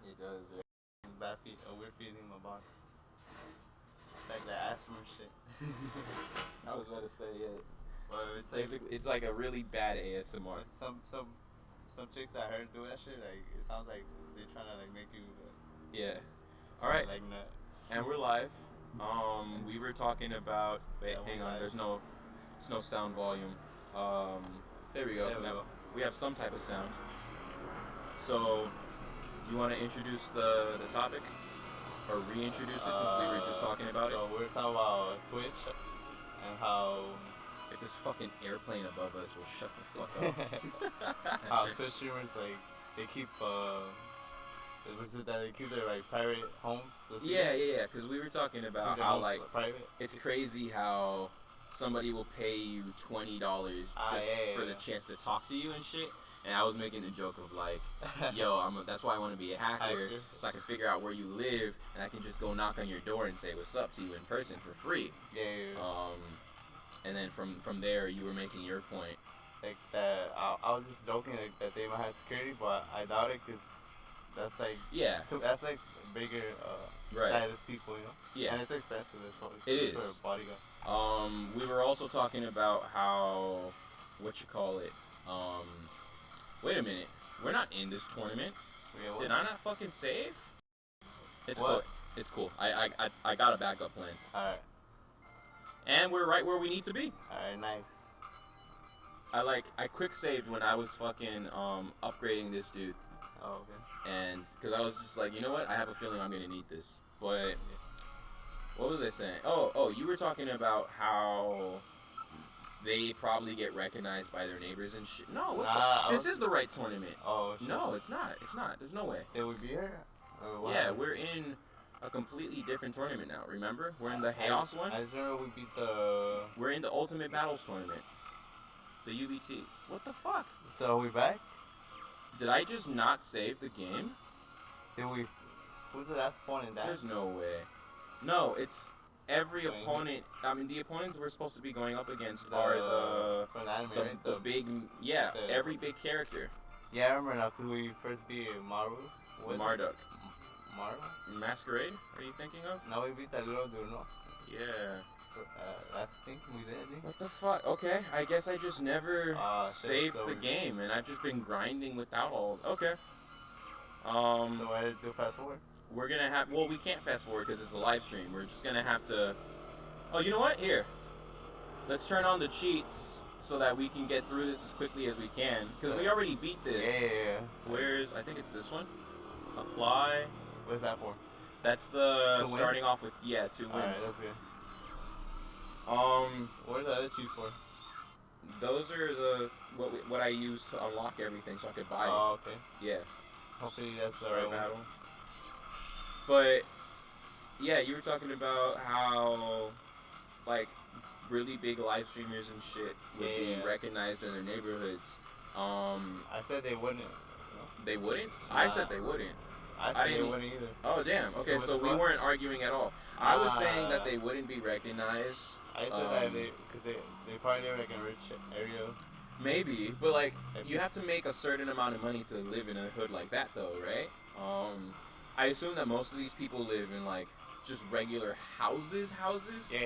It does. Yeah. Bad feet. A weird feeling in my body. Like that asthma shit. I was about to say it. But it's like It's like a really bad ASMR. some chicks I heard do that shit. Like it sounds like they're trying to like make you. Yeah. All right. Like nut. And we're live. We were talking about. Wait, Yeah, hang we're on. live. There's no sound volume. There we go. There we go. We have some type of sound. So, you want to introduce the topic, or reintroduce it since we were just talking about it? So we're talking about Twitch and how If this fucking airplane above us will shut the fuck up. how Twitch streamers like they keep was it that they keep their like private homes? Yeah. Because we were talking about how like private. it's crazy how somebody will pay you $20 just for the chance to talk to you and shit. And I was making the joke of like, yo, that's why I want to be a hacker, so I can figure out where you live, and I can just go knock on your door and say what's up to you in person for free. Yeah. And then from there, you were making your point. Like that, I was just joking like that they might have security, but I doubt it because that's like that's like bigger status people, you know. Yeah. And it's expensive as well. It is for a bodyguard. We were also talking about how wait a minute, we're not in this tournament. Yeah, did I not fucking save? It's what? cool. It's cool. I got a backup plan. Alright. And we're right where we need to be. Alright, nice. I quick saved when I was fucking upgrading this dude. Oh, okay. And because I was just like, you know what? I have a feeling I'm gonna need this. But what was I saying? Oh, you were talking about how they probably get recognized by their neighbors and shit. No, this is the right tournament. Oh, shit. No, it's not. It's not. There's no way. It would be here? Yeah, we're in a completely different tournament now. Remember? We're in the Chaos one. I just remember we beat We're in the Ultimate Battles tournament. The UBT. What the fuck? So are we back? Did I just not save the game? Did we? Who's the last opponent? That? There's no way. No, it's every opponent. I mean, the opponents we're supposed to be going up against are the big, every big character. Yeah, I remember now because we first beat Maru. Marduk. Maru? Masquerade? Are you thinking of? No, we beat that little dude, no? Yeah. That's the thing we did, I think. What the fuck? Okay, I guess I just never saved so the game, and I've just been grinding without all. Okay. So why did do fast forward? We're gonna have. Well, we can't fast forward because it's a live stream. We're just gonna have to. Oh, you know what? Here, let's turn on the cheats so that we can get through this as quickly as we can. Because we already beat this. Yeah. Where's? I think it's this one. Apply. What's that for? That's the 2 starting wins? off with 2 wins. Alright, that's good. What are the other cheats for? Those are what I use to unlock everything so I could buy it. Oh, okay. Yeah. Hopefully that's the Right right battle. But yeah, you were talking about how like really big live streamers and shit would be recognized in their neighborhoods. I said they wouldn't. They wouldn't? I said they wouldn't. I said they wouldn't either. Oh damn. Okay, so we weren't arguing at all. I was saying that they wouldn't be recognized. I said that because they probably live like in a rich area. Maybe, but like you have to make a certain amount of money to live in a hood like that, though, right? I assume that most of these people live in like just regular houses. Yeah.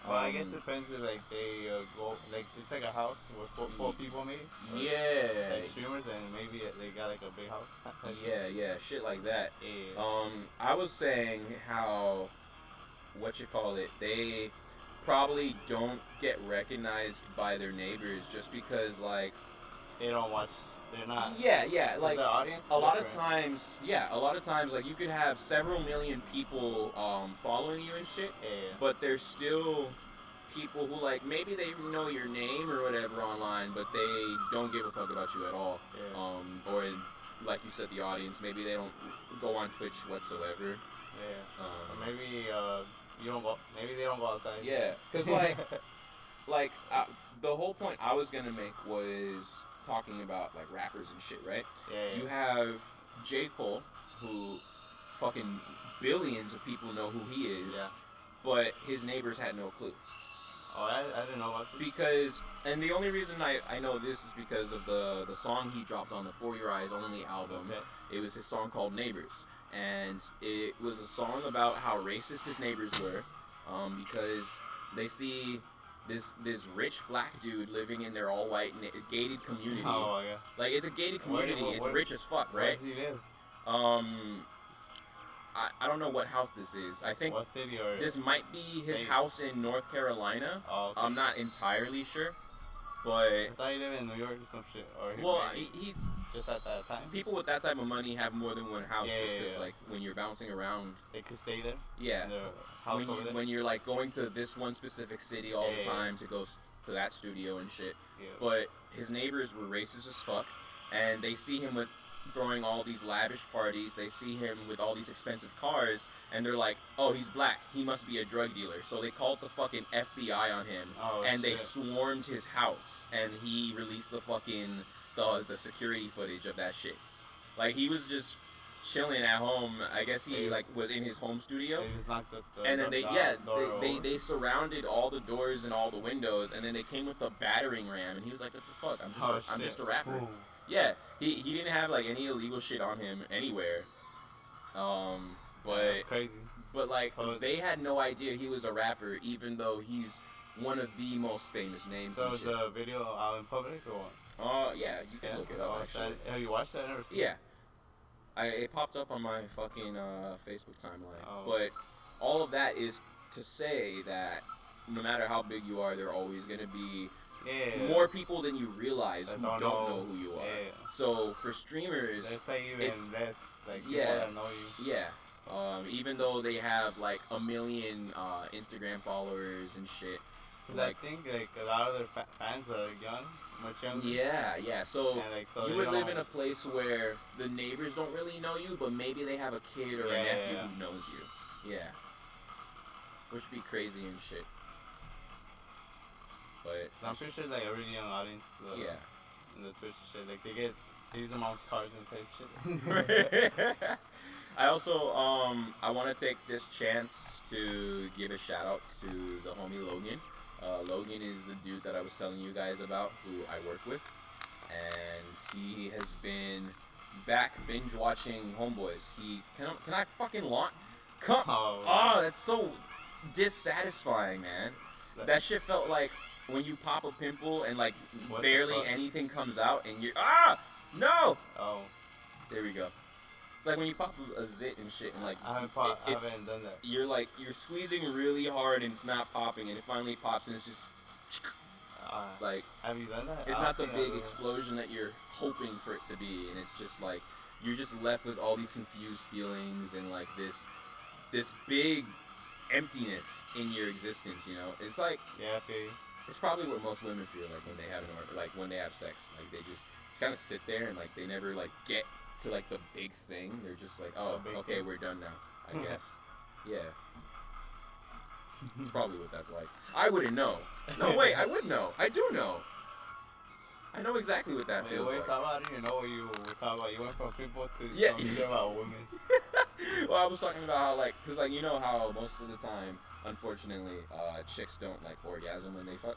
Well, I guess it depends if like they go like it's like a house with four people maybe. Yeah. Like streamers and maybe they got like a big house. Yeah, shit like that. Yeah. I was saying how they probably don't get recognized by their neighbors just because like they don't watch. They're not. Yeah. Like the audience a lot of times, like you could have several million people following you and shit. Yeah. But there's still people who like maybe they know your name or whatever online, but they don't give a fuck about you at all. Yeah. Or like you said, the audience maybe they don't go on Twitch whatsoever. Yeah. Or maybe you don't go. Maybe they don't go outside. Yeah, because like the whole point I was gonna make was talking about like rappers and shit, right? Yeah. You have J. Cole, who fucking billions of people know who he is, but his neighbors had no clue. Oh, I didn't know about this. Because, and the only reason I know this is because of the song he dropped on the For Your Eyes Only album. Okay. It was his song called Neighbors. And it was a song about how racist his neighbors were, because they see this rich black dude living in their all white gated community. Oh yeah. Like, it's a gated community. It's rich as fuck, right? Where does he live? I don't know what house this is. I think what city or this might be his house in North Carolina. Oh, okay. I'm not entirely sure, but I thought he lived in New York or some shit. Or he's just at that time. People with that type of money have more than one house, yeah, just because like when you're bouncing around, they could stay there. Yeah. House when you're like going to this one specific city all the time to go to that studio and shit. Yeah. But his neighbors were racist as fuck, and they see him with throwing all these lavish parties. They see him with all these expensive cars, and they're like, oh, he's black, he must be a drug dealer. So they called the fucking FBI on him, and they swarmed his house, and he released the fucking the security footage of that shit. Like, he was just chilling at home. I guess he was in his home studio, and then they surrounded all the doors and all the windows, and then they came with a battering ram, and he was like, what the fuck, I'm just a rapper. Ooh. Yeah, he didn't have like any illegal shit on him anywhere. But that's crazy. But like, they had no idea he was a rapper, even though he's one of the most famous names. So is the video out in public or what? Yeah, you can look it up. Actually, have you watched that? Never seen it? It popped up on my fucking Facebook timeline. Oh. But all of that is to say that no matter how big you are, there are always gonna be more people than you realize who don't know who you are. Yeah. So for streamers, let's say even less like people that know you. Yeah. Even though they have like 1 million Instagram followers and shit. Cause like, I think like a lot of their fans are young, much younger. Yeah. So, so you would live in a place where the neighbors don't really know you, but maybe they have a kid or a nephew who knows you. Yeah. Which would be crazy and shit. But so I'm pretty sure like a really young audience. In the Twitch shit, like they use them on cars and type shit. I also I want to take this chance to give a shout out to the homie Logan. Logan is the dude that I was telling you guys about, who I work with, and he has been back binge watching Homeboys. Can I fucking launch? That's so dissatisfying, man. That shit felt like when you pop a pimple and like barely anything comes out, and you're no. Oh, there we go. It's like when you pop a zit and shit, and like I haven't done that. You're squeezing really hard and it's not popping, and it finally pops and it's just like. Have you done that? It's not the big explosion that you're hoping for it to be, and it's just like you're just left with all these confused feelings and like this big emptiness in your existence. You know, it's like it's probably what most women feel like when they have sex. Like they just kind of sit there and like they never like get to like the big thing. They're just like, oh, okay, we're done now, I guess. Yeah. It's probably what that's like. I wouldn't know. No, wait, I would know. I do know. I know exactly what that feels like. I didn't even know what you were talking about. You went from people to something about women. Well, I was talking about how like, cause like you know how most of the time, unfortunately, chicks don't like orgasm when they fuck.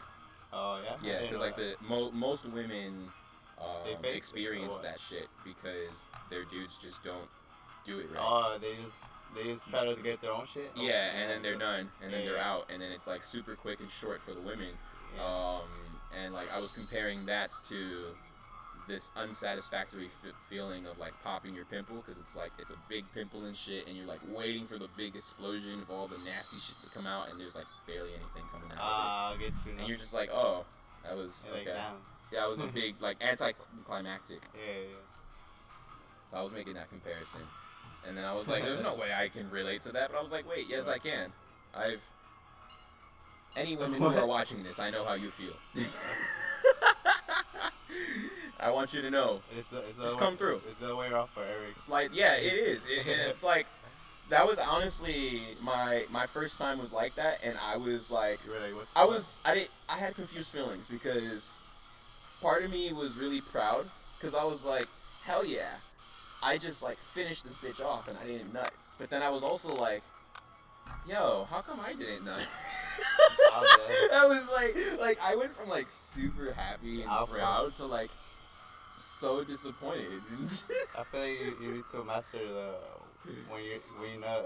Oh yeah. Yeah, cause like most women experience that shit because their dudes just don't do it right. Oh, they just try to get their own shit. Yeah, and then they're done, and then they're out, and then it's like super quick and short for the women. Yeah. And like I was comparing that to this unsatisfactory feeling of like popping your pimple, because it's like it's a big pimple and shit, and you're like waiting for the big explosion of all the nasty shit to come out, and there's like barely anything coming out. I'll get you. And you're just like, oh, that was okay. Yeah, it was a big, like, anticlimactic. Yeah. So I was making that comparison. And then I was like, there's no way I can relate to that. But I was like, wait, yes, I can. Any women who are watching this, I know how you feel. I want you to know. Just come through. It's the way off for Eric. It's like, yeah, it is. It's like, that was honestly, my first time was like that. And I was like, I had confused feelings because part of me was really proud because I was like, hell yeah, I just like finished this bitch off and I didn't nut. But then I was also like, yo, how come I didn't nut? I was like I went from like super happy and proud to like so disappointed. I feel like you need to master the when you know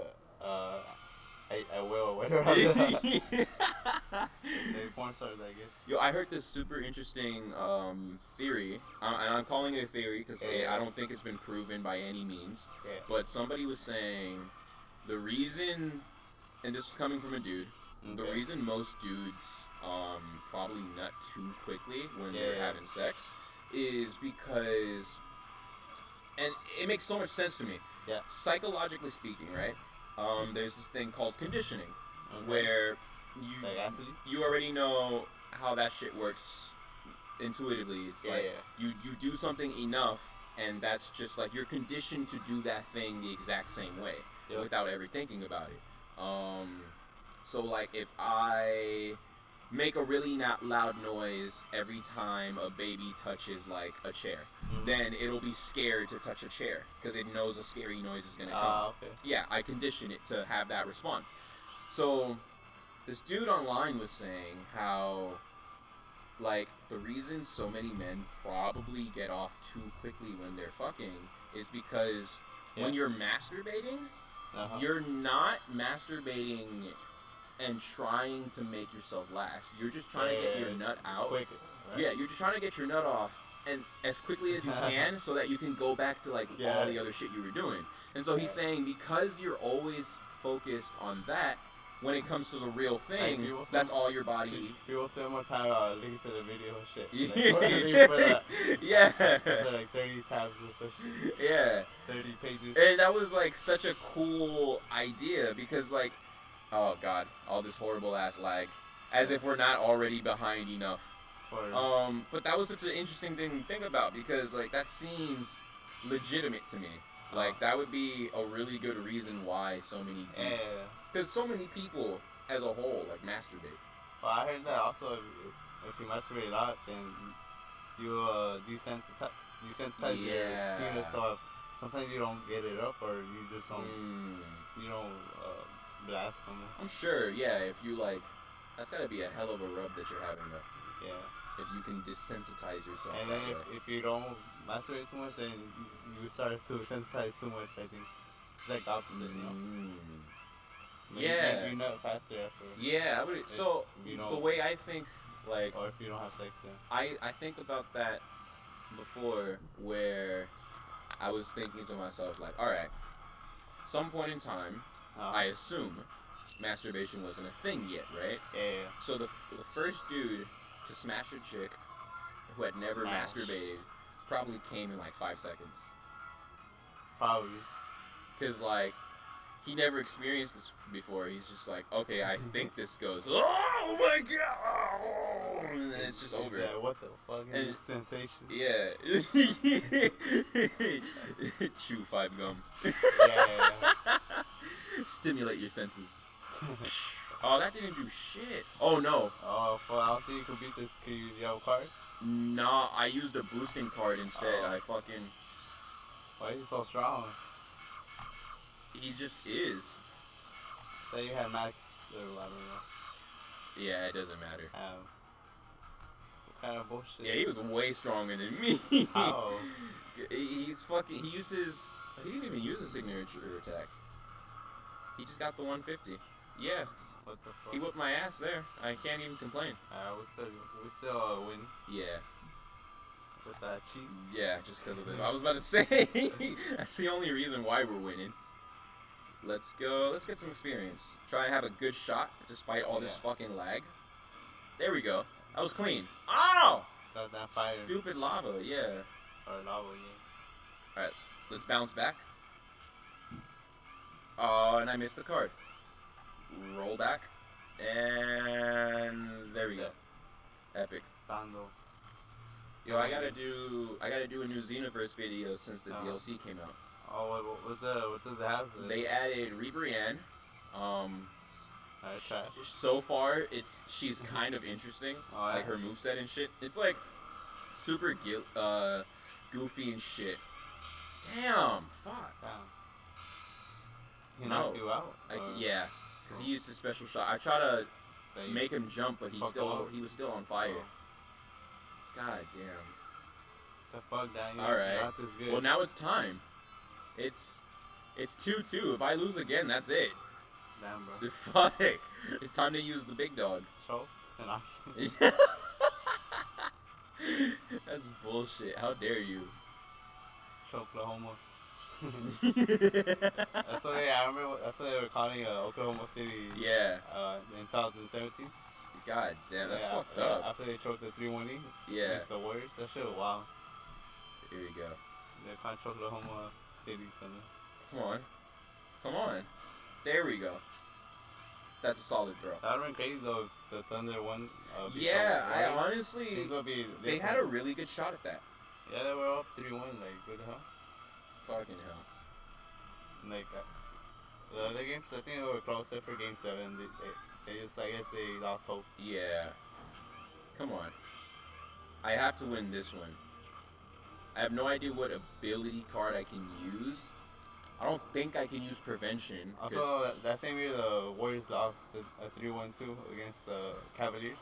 I will whatever. Maybe porn stars, I guess. Yo, I heard this super interesting theory, and I'm calling it a theory because I don't think it's been proven by any means. Yeah. But somebody was saying the reason, and this is coming from a dude, the reason most dudes probably nut too quickly when they're having sex is because, and it makes so much sense to me. Yeah. Psychologically speaking, right? There's this thing called conditioning, where you already know how that shit works intuitively. It's you do something enough, and that's just like you're conditioned to do that thing the exact same way without ever thinking about it. So like if I make a really loud noise every time a baby touches like a chair, then it'll be scared to touch a chair because it knows a scary noise is gonna come. Okay. Yeah, I condition it to have that response. So this dude online was saying how like the reason so many men probably get off too quickly when they're fucking is because when you're masturbating, you're not masturbating and trying to make yourself last. You're just trying to get your nut out. Quick, right? Yeah, you're just trying to get your nut off and as quickly as you can so that you can go back to like all the other shit you were doing. And so he's saying because you're always focused on that, when it comes to the real thing, like that's all your body. People spend more time looking for the video and shit. Like, for like 30 tabs or so shit. Yeah. 30 pages. And that was like such a cool idea because like, oh god, all this horrible ass lag, as if we're not already behind enough. But that was such an interesting thing to think about because like that seems legitimate to me. Like that would be a really good reason why so many people, because so many people as a whole like masturbate. Well, I heard that also if you masturbate a lot, then you desensitize your penis, so sometimes you don't get it up or you just don't blast someone. I'm sure, if you like, that's gotta be a hell of a rub that you're having though. Yeah. If you can desensitize yourself. And then if you don't masturbate too much, then you start to sensitize too much, I think. It's like the opposite, you know? You nut faster after. Yeah, so the way I think, like... Or if you don't have sex, then. I think about that before where I was thinking to myself, like, alright, some point in time, I assume masturbation wasn't a thing yet, right? Yeah. So the first dude to smash a chick who had never masturbated probably came in like 5 seconds. Probably. Because like he never experienced this before. He's just like, okay, I think this goes. Oh my god! And then it's just over. Yeah, what the fuck is sensation? Yeah. Chew 5 gum. Yeah. Stimulate your senses. Oh, that didn't do shit. Oh, no. Oh, well, I don't think you can beat this. Can you use your card? Nah, I used a boosting card instead. I fucking... Why are you so strong? He just is. Say you had max... I don't know. Yeah, it doesn't matter. What kind of bullshit? Yeah, he was way stronger than me. How? He's fucking... He used his... He didn't even use a signature attack. He just got the 150. Yeah. What the fuck? He whipped my ass there. I can't even complain. We still win. Yeah. With cheats. Yeah, just because of it. I was about to say, that's the only reason why we're winning. Let's go. Let's get some experience. Try and have a good shot despite all this fucking lag. There we go. That was clean. Ow! That fire. Stupid lava, yeah. Or lava, yeah. Alright, let's bounce back. Oh, and I missed the card. Roll back. And there we go. Epic. Stando. Yo, I gotta do a new Xenoverse video since the DLC came out. Oh, what does it have? They added Ribrianne. So far, she's kind of interesting. Like her moveset and shit. It's like super goofy and shit. Damn, fuck. He knocked you out? Yeah, because he used his special shot. I try to make him jump, but he was still on fire. Oh. God damn. The fuck, Daniel. All right. Not this good. Well, now it's time. It's 2-2. If I lose again, that's it. Damn, bro. Fuck. It's time to use the big dog. Show. That's bullshit. How dare you? Oklahoma. That's what I remember. That's what they were calling Oklahoma City. Yeah. In 2017. God damn, that's fucked up. After they choked the 3-1 lead. Yeah. Against the Warriors. That shit was wild. Here you go. They called Oklahoma City. Come on. There we go. That's a solid throw. That would have been crazy though if the Thunder won. Yeah, I honestly. They had a different. really good shot at that. Yeah, they were up 3-1. Like, what the hell? Fucking hell. Like, the other games, I think they were close there for Game 7. They just, I guess they lost hope. Yeah. Come on. I have to win this one. I have no idea what ability card I can use. I don't think I can use prevention. Also, that same year, the Warriors lost a 3-1 too against the Cavaliers.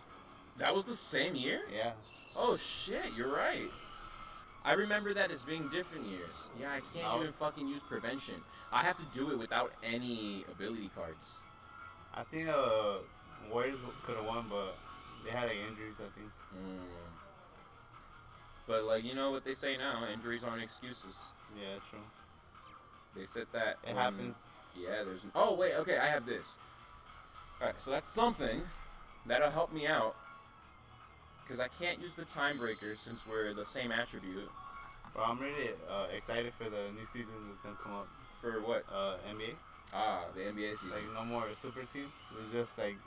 That was the same year? Yeah. Oh shit, you're right. I remember that as being different years. Yeah, I can't even fucking use prevention. I have to do it without any ability cards. I think Warriors could have won, but they had like injuries, I think. But like, you know what they say now, injuries aren't excuses. Yeah, true. They said that. It happens. Yeah, there's. Oh wait, okay, I have this. All right, so that's something that'll help me out. Because I can't use the time breaker since we're the same attribute. Well, I'm really excited for the new season that's gonna come up. For what? NBA. Ah, the NBA season. Like no more super teams. It's just like.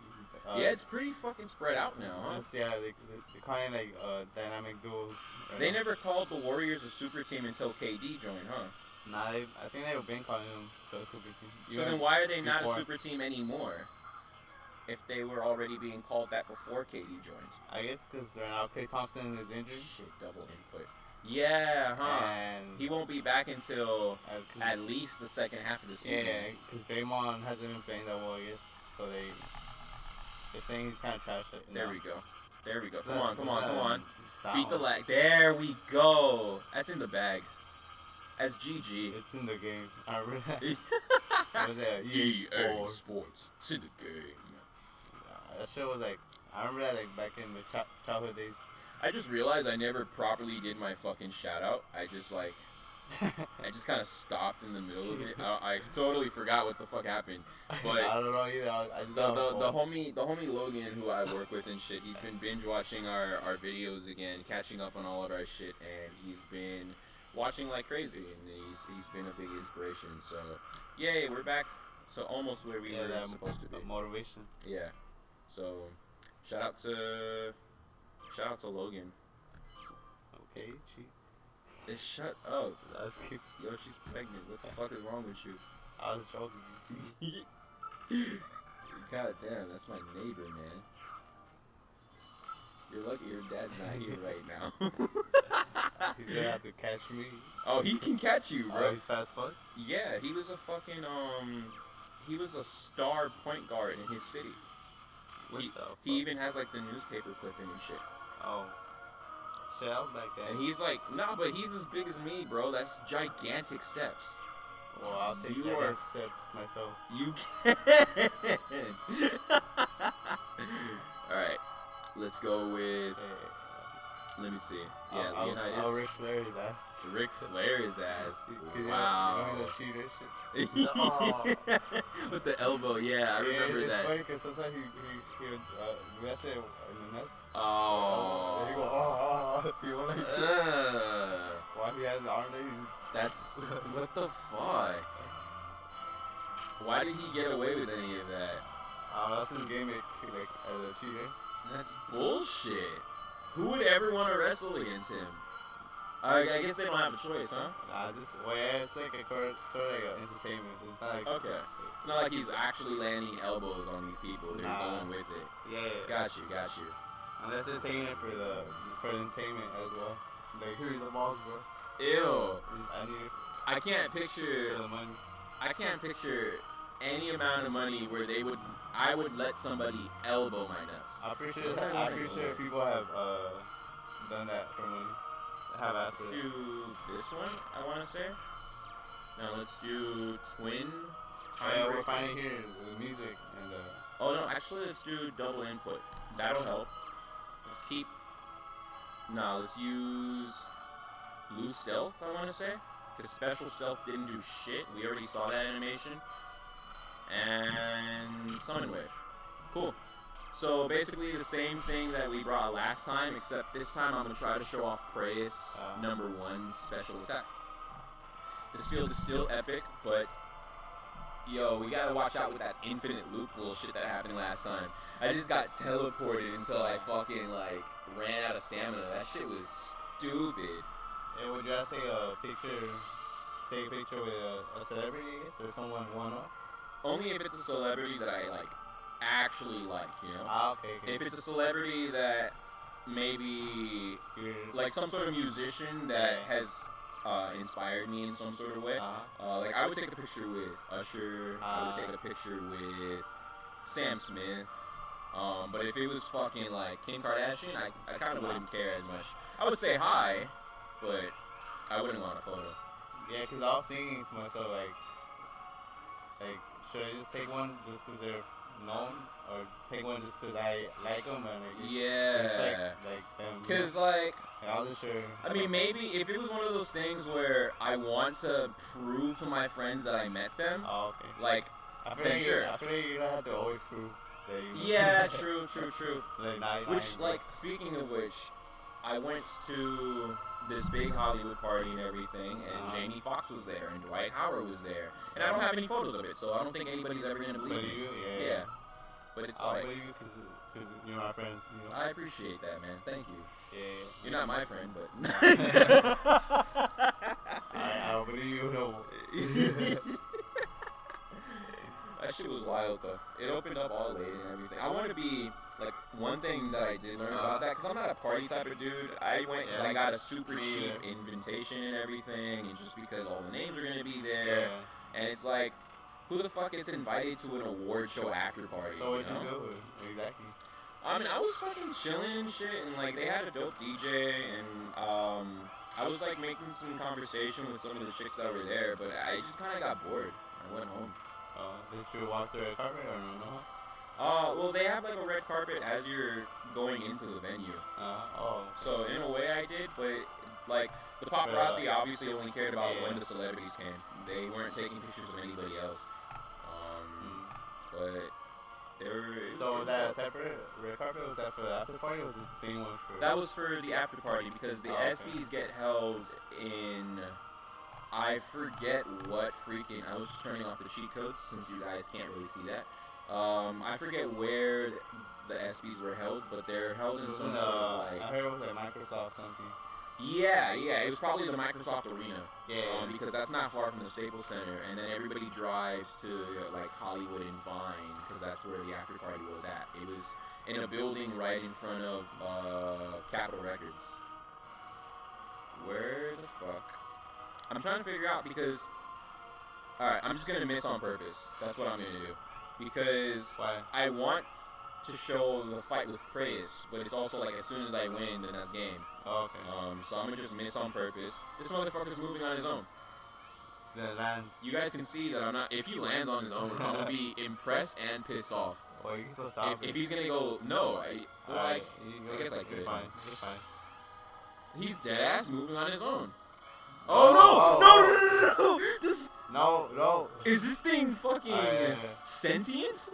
Yeah, it's pretty fucking spread out now, huh? Yeah, they kind of like dynamic duels. Right? They never called the Warriors a super team until KD joined, huh? Nah, I think they've been calling them a super team. So then why are they not a super team anymore? If they were already being called that before KD joined. I guess because right now Klay Thompson is injured. Shit, double input. Yeah, huh? And he won't be back until at least the second half of the season. Yeah, because Draymond hasn't been playing that well, I guess. So they're saying he's kind of trash. There we go. There we go. So come on. Sound. Beat the lag. There we go. That's in the bag. That's GG. It's in the game. I remember that. What was that? EA Sports. It's in the game. That shit was like, I remember that like back in the childhood days. I just realized I never properly did my fucking shout out. I just like, I just kind of stopped in the middle of it. I totally forgot what the fuck happened. But I don't know either. I just the homie Logan, who I work with and shit, he's been binge watching our videos again, catching up on all of our shit, and he's been watching like crazy, and he's been a big inspiration. So, yay, we're back. So almost where we were supposed to be. Motivation. Yeah. So, shout out to Logan. Okay, cheeks. Shut up. That's cute. Yo, she's pregnant. What the fuck is wrong with you? I was joking. God damn, that's my neighbor, man. You're lucky your dad's not here right now. He's gonna have to catch me. Oh, he can catch you, bro. Oh, he's fast fuck? Yeah, he was a fucking, he was a star point guard in his city. He even has like the newspaper clipping and shit. Oh. Shit, I was back then. And he's like, nah, but he's as big as me, bro. That's gigantic steps. Well, I'll take gigantic steps myself. You can. Alright, let's go with... Let me see. Yeah, Leonidas. I'll Ric Flair his ass. Ric Flair his ass. Wow. You know the cheater shit. With the elbow, yeah, I remember that. It's funny because sometimes he would do that shit in the nuts. Oh. And he go, he won't like Why he has the arm there? That's, what the fuck? Why did he get away with any of that? That's his gimmick, like, as a cheater. That's bullshit. Who would ever want to wrestle against him? I guess they don't have a choice, huh? Nah, it's like a sort of like an entertainment. It's not like... Okay. It's not like he's actually landing elbows on these people. They're going with it. Yeah. Got you. And that's entertainment for the entertainment as well. Like, here's the balls, bro. Ew. I need it. I can't picture... For the money. I can't picture any amount of money where I would let somebody elbow my nuts. I'm pretty sure people have done that for money. Have asked for it. Let's do this one, I want to say. Now let's do twin. Yeah, we're finding here the music and Oh no, actually let's do double input. That'll help. Let's keep. No, let's use blue stealth, I want to say. Because special stealth didn't do shit. We already saw that animation. And summon wave. Cool. So basically the same thing that we brought last time, except this time I'm going to try to show off Prey's number 1 special attack. This field is still epic, but yo, we got to watch out with that infinite loop bullshit that happened last time. I just got teleported until I fucking like ran out of stamina. That shit was stupid. And would you guys take a picture with a celebrity, I guess, or someone one-up? Only if it's a celebrity that I like, actually like, you know? Okay. If it's a celebrity that maybe, like some sort of musician that has inspired me in some sort of way. Like I would take a picture with Usher, I would take a picture with Sam Smith. But if it was fucking like Kim Kardashian, I kind of wouldn't care as much. I would say hi, but I wouldn't want a photo. Yeah, because I was thinking to myself, like, should I just take one just because they're known, or take one just because I like them and I just respect them? Because like, I wasn't sure. I mean, maybe if it was one of those things where I want to prove to my friends that I met them. Oh, okay. Like, then sure. I feel like you don't have to always prove that you. Yeah, true. Speaking of which, I went to this big Hollywood party and everything, and Jamie Foxx was there, and Dwight Howard was there, and I don't have any photos of it, so I don't think anybody's ever gonna believe me. Yeah. But it's I'll believe you because you're my friends. You know? I appreciate that, man. Thank you. Yeah. You're not my friend, but. I'll believe you. No. That shit was wild though. It opened up all late and everything. I want to be like, one thing that I did learn about that, because I'm not a party type of dude. I went and I got a super cheap invitation and everything, and just because all the names are gonna be there, and it's like, who the fuck gets invited to an award show after party? So what did you do? Exactly. I mean, I was fucking chilling and shit, and like they had a dope DJ, and I was like making some conversation with some of the chicks that were there, but I just kind of got bored. I went home. Did you walk through a carpet or no? Well, they have like a red carpet as you're going into the venue. So in a way I did, but like the paparazzi obviously only cared about when the celebrities came. They weren't taking pictures of anybody else. But So was that a separate red carpet? Was that for the after party, or was it the same one for? That was for the after party, because the SBs get held in. I forget what freaking. I was just turning off the cheat codes since you guys can't really see that. I forget where the SBs were held, but they're held in some sort of like. I heard it was like Microsoft something. Yeah, it was probably the Microsoft Arena. Yeah. Because that's not far from the Staples Center, and then everybody drives to like Hollywood and Vine, because that's where the after party was at. It was in a building right in front of Capitol Records. Where the fuck? I'm trying to figure out, because alright, I'm just gonna miss on purpose. That's what I'm gonna do. Because I want to show the fight with Prey's, but it's also like as soon as I win, then that's game. Oh, okay. So I'm gonna just miss on purpose. This motherfucker's moving on his own. You guys can see that I'm not. If he lands on his own, I'm gonna be impressed and pissed off. Well, you can still stop if he's gonna go, no, I guess I could. You're fine. He's dead ass moving on his own. Oh no! This. No. Is this thing fucking sentient?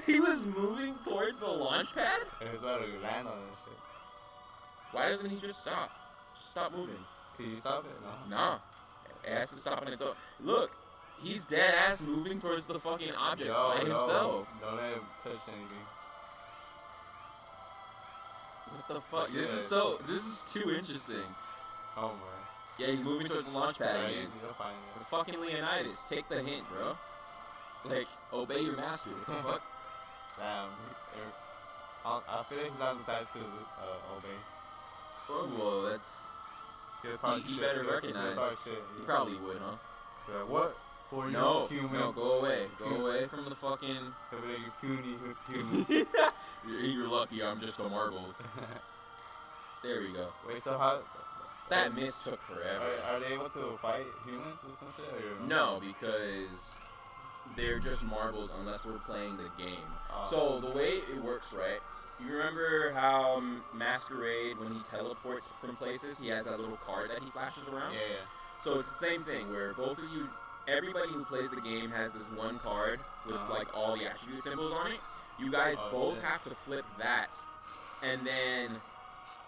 He was moving towards the launch pad? It was about to land on this shit. Why doesn't he just stop? Just stop moving. Can you stop it? No. Nah. It has to stop on its own. Look, he's dead ass moving towards the fucking object by himself. Don't let him touch anything. What the fuck? This is too interesting. Oh my. Yeah, he's moving towards the launch pad again. You're fine. The fucking Leonidas, take the hint, bro. Like, obey your master. What the fuck? Damn. I feel like he's not the type to obey. Well, that's. He better recognize. He probably would, huh? Like, what? No, go away. Go away from the fucking... He'll be like, you're puny. You're lucky I'm just a marble. There we go. Wait, so how... That mist took forever. Are they able to fight humans or some shit? Or no, because they're just marbles unless we're playing the game. So the way it works, right? You remember how Masquerade, when he teleports from places, he has that little card that he flashes around? Yeah. So it's the same thing where both of you, everybody who plays the game has this one card with like all the attribute symbols on it. You guys both have to flip that, and then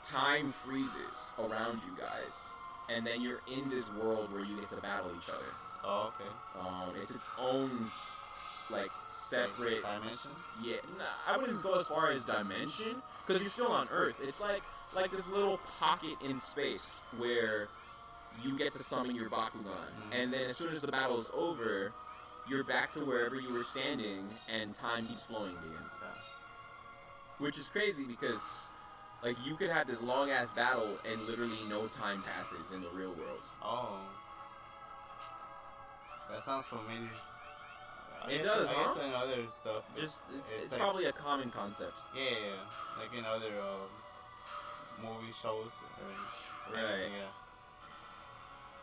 time freezes around you guys, and then you're in this world where you get to battle each other. Oh, okay. It's its own like separate dimension. Yeah, I wouldn't go as far as dimension because you're still on Earth. It's like this little pocket in space where you get to summon your Bakugan, and then as soon as the battle is over, you're back to wherever you were standing, and time keeps flowing again. Okay. Which is crazy because, like, you could have this long-ass battle and literally no time passes in the real world. Oh. That sounds familiar. I guess in other stuff. It's like, probably a common concept. Yeah. Like in other movie shows or anything, yeah.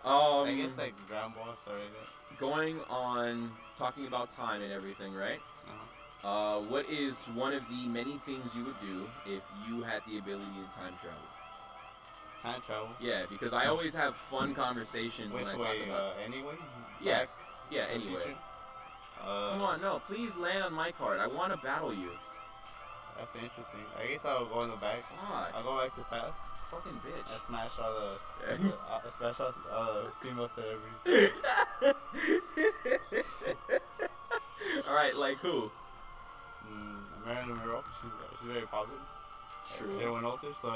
I guess like Dragon Ball, sorry. Going on, talking about time and everything, right? What is one of the many things you would do if you had the ability to time travel? Time travel? Yeah, because I always have fun conversations when I talk about... Anyway? Yeah, anyway. Come on, no, please land on my card. I want to battle you. That's interesting. I guess I'll go in the back. I'll go back to the past. Fucking bitch. I smash all the female celebrities. Alright, like who? Marilyn Monroe. She's very popular. True. Everyone knows her, so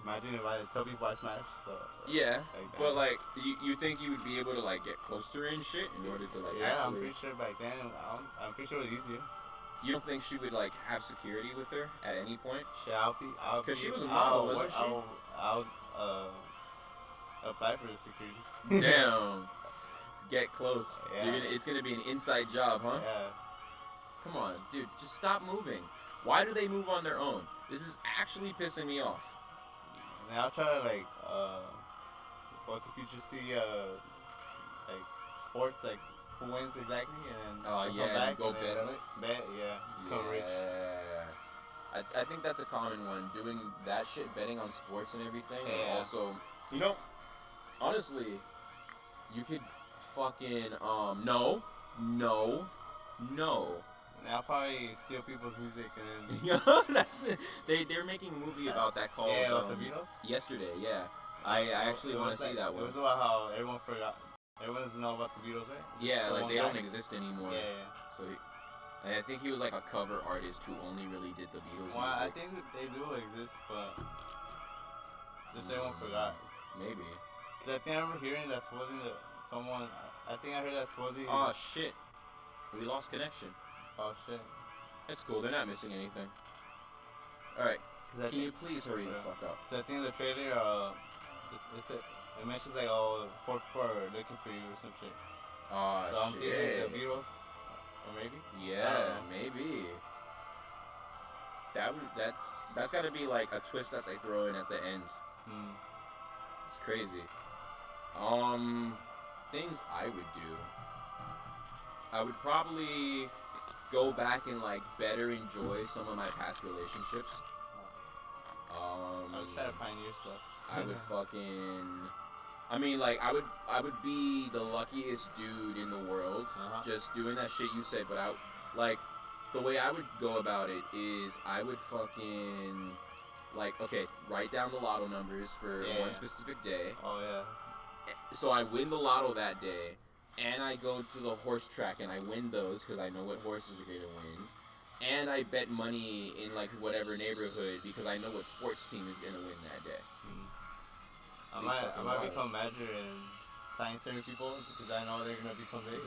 imagine if I tell people I smash. So yeah, but like, you think you would be able to like get close to her and shit in order to like I'm pretty sure back then, I'm pretty sure it was easier. You don't think she would like have security with her at any point? Yeah, because she was a model, wasn't she? I'll apply for the security. Damn. Get close. Yeah. It's gonna be an inside job, huh? Yeah. Come on, dude, just stop moving. Why do they move on their own? This is actually pissing me off. And I'll try to like go to future see like sports, like who wins exactly, and then come back go bet on it. Become rich. I think that's a common one. Doing that shit, betting on sports and everything. Yeah. Also, you know, honestly, you could fucking no. And I'll probably steal people's music and then... Yeah, that's it. They're making a movie about that called... Yeah, about the Beatles? Yesterday, yeah. I actually want to see that one. It was about how everyone forgot. Everyone doesn't know about the Beatles, right? Yeah, like they don't exist anymore. Yeah. So, and I think he was like a cover artist who only really did the Beatles music. I think that they do exist, but just everyone forgot. Maybe. Cause I think I remember hearing that supposedly someone... I think I heard that supposedly... Oh, shit. We lost connection. Oh shit. It's cool, they're not missing anything. Alright, can you please hurry the fuck up? So I think in the trailer, it mentions like, oh, 4 people are looking for you or some shit. Oh, so I'm thinking the Beatles, or maybe? Yeah, maybe. That's gotta be like a twist that they throw in at the end. It's crazy. Things I would do. I would probably go back and like better enjoy some of my past relationships. I would try to pioneer stuff. I would I mean, like, I would be the luckiest dude in the world, just doing that shit you said. But like, the way I would go about it is I would fucking like, okay, write down the lotto numbers for one specific day. Oh yeah. So I win the lotto that day. And I go to the horse track and I win those because I know what horses are going to win. And I bet money in like whatever neighborhood because I know what sports team is going to win that day. I might become manager and sign certain people because I know they're going to become big.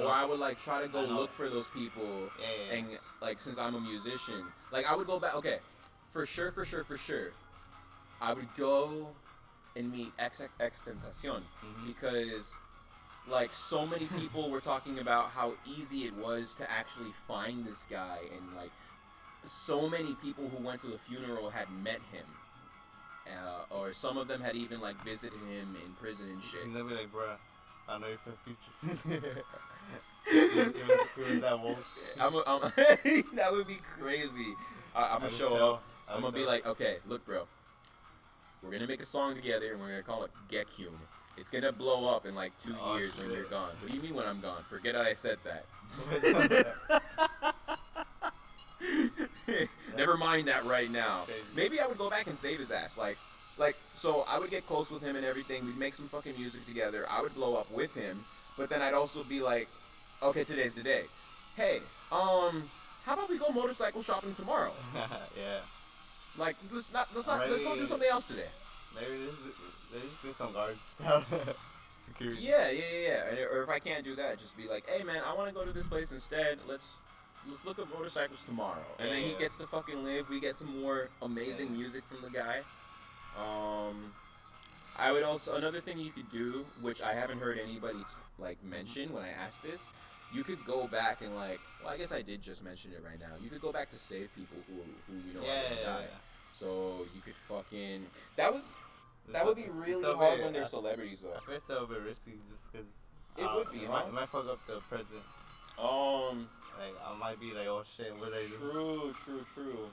Or I would like try to go look for those people. Yeah. And like since I'm a musician, like I would go back. Okay, for sure. I would go and meet XXX Tentacion because like, so many people were talking about how easy it was to actually find this guy, and, like, so many people who went to the funeral had met him. Or some of them had even, like, visited him in prison and shit. He's gonna be like, bruh, I know you for the future. it was that woke. That would be crazy. I'm gonna show up. I'm gonna be like, okay, look, bro. We're gonna make a song together, and we're gonna call it Gekyung. It's gonna blow up in, like, 2 years when you're gone. What do you mean when I'm gone? Forget I said that. Never mind that right now. Maybe I would go back and save his ass. Like, so I would get close with him and everything. We'd make some fucking music together. I would blow up with him. But then I'd also be like, okay, today's the day. Hey, how about we go motorcycle shopping tomorrow? Yeah. Like, let's go do something else today. Maybe there's just some guards. Security. Yeah. Or if I can't do that, just be like, hey man, I want to go to this place instead. Let's look at motorcycles tomorrow. And then he gets to fucking live. We get some more amazing music from the guy. I would also, another thing you could do, which I haven't heard anybody mention when I asked this, you could go back and well, I guess I did just mention it right now. You could go back to save people who you know are gonna die. So you could fucking, that would be really hard when they're celebrities though. I feel it's a bit risky just because it would be, huh? It might fuck up the president. Like, I might be like, oh shit, what did I do? True.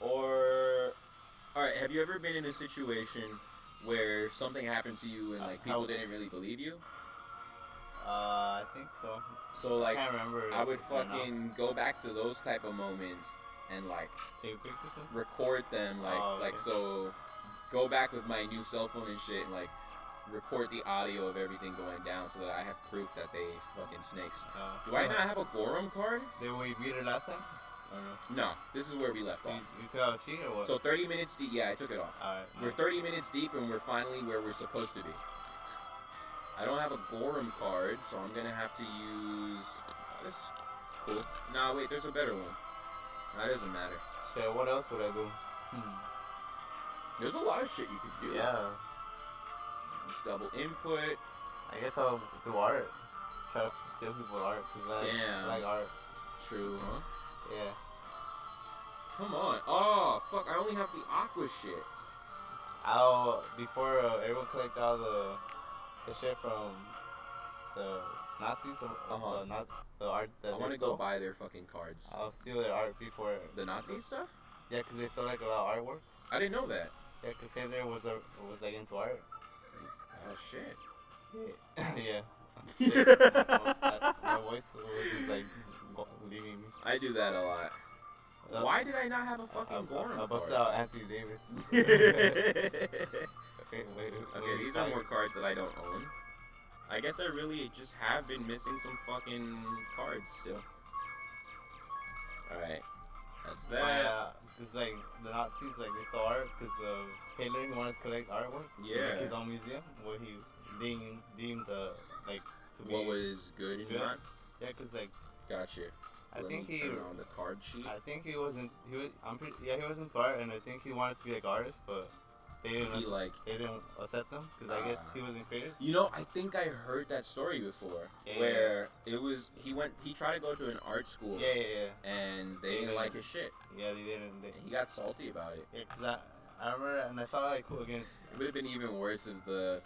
Or, alright, have you ever been in a situation where something happened to you and people didn't really believe you? I think so. So I can't remember. I would fucking go back to those type of moments and take pictures, record them, so go back with my new cell phone and shit and record the audio of everything going down so that I have proof that they fucking snakes. Do I not have a Gorum card? Did we beat it last time? No, this is where we left off. You took out a cheat or what? So 30 minutes deep, yeah, I took it off. Alright. We're 30 minutes deep and we're finally where we're supposed to be. I don't have a Gorum card, so I'm gonna have to use this. Cool. Nah, wait, there's a better one. That doesn't matter. Shit, what else would I do? There's a lot of shit you could do. Yeah. Double input. I guess I'll do art. Try to steal people's art, because I like art. True, huh? Yeah. Come on. Oh, fuck, I only have the aqua shit. Before everyone collect all the shit from the Nazis, the art that I want to go buy their fucking cards. I'll steal their art before. The Nazi stuff? Yeah, because they sell a lot of artwork. I didn't know that. Yeah, because Hitler was into art. Oh, shit. Yeah. Shit. My voice was leaving me. I do that a lot. Why did I not have a fucking Gorum I'll bust card? out Anthony Davis. Okay, these are more cards that I don't own. I guess I really just have been missing some fucking cards still. Alright. That's that. Yeah, because the Nazis, they saw art because Hitler wanted to collect artwork. Yeah. Make his own museum where he deemed to be. What was good in art? Yeah, because Gotcha. I think he turn on the card sheet. I think he wasn't. He was into art, and I think he wanted to be artist, but they didn't accept him because I guess he wasn't creative. You know, I think I heard that story before, where it was he tried to go to an art school. Yeah. And they didn't like his shit. Yeah, they didn't. He got salty about it. Yeah, because I remember, and I saw against. It would have been even worse if the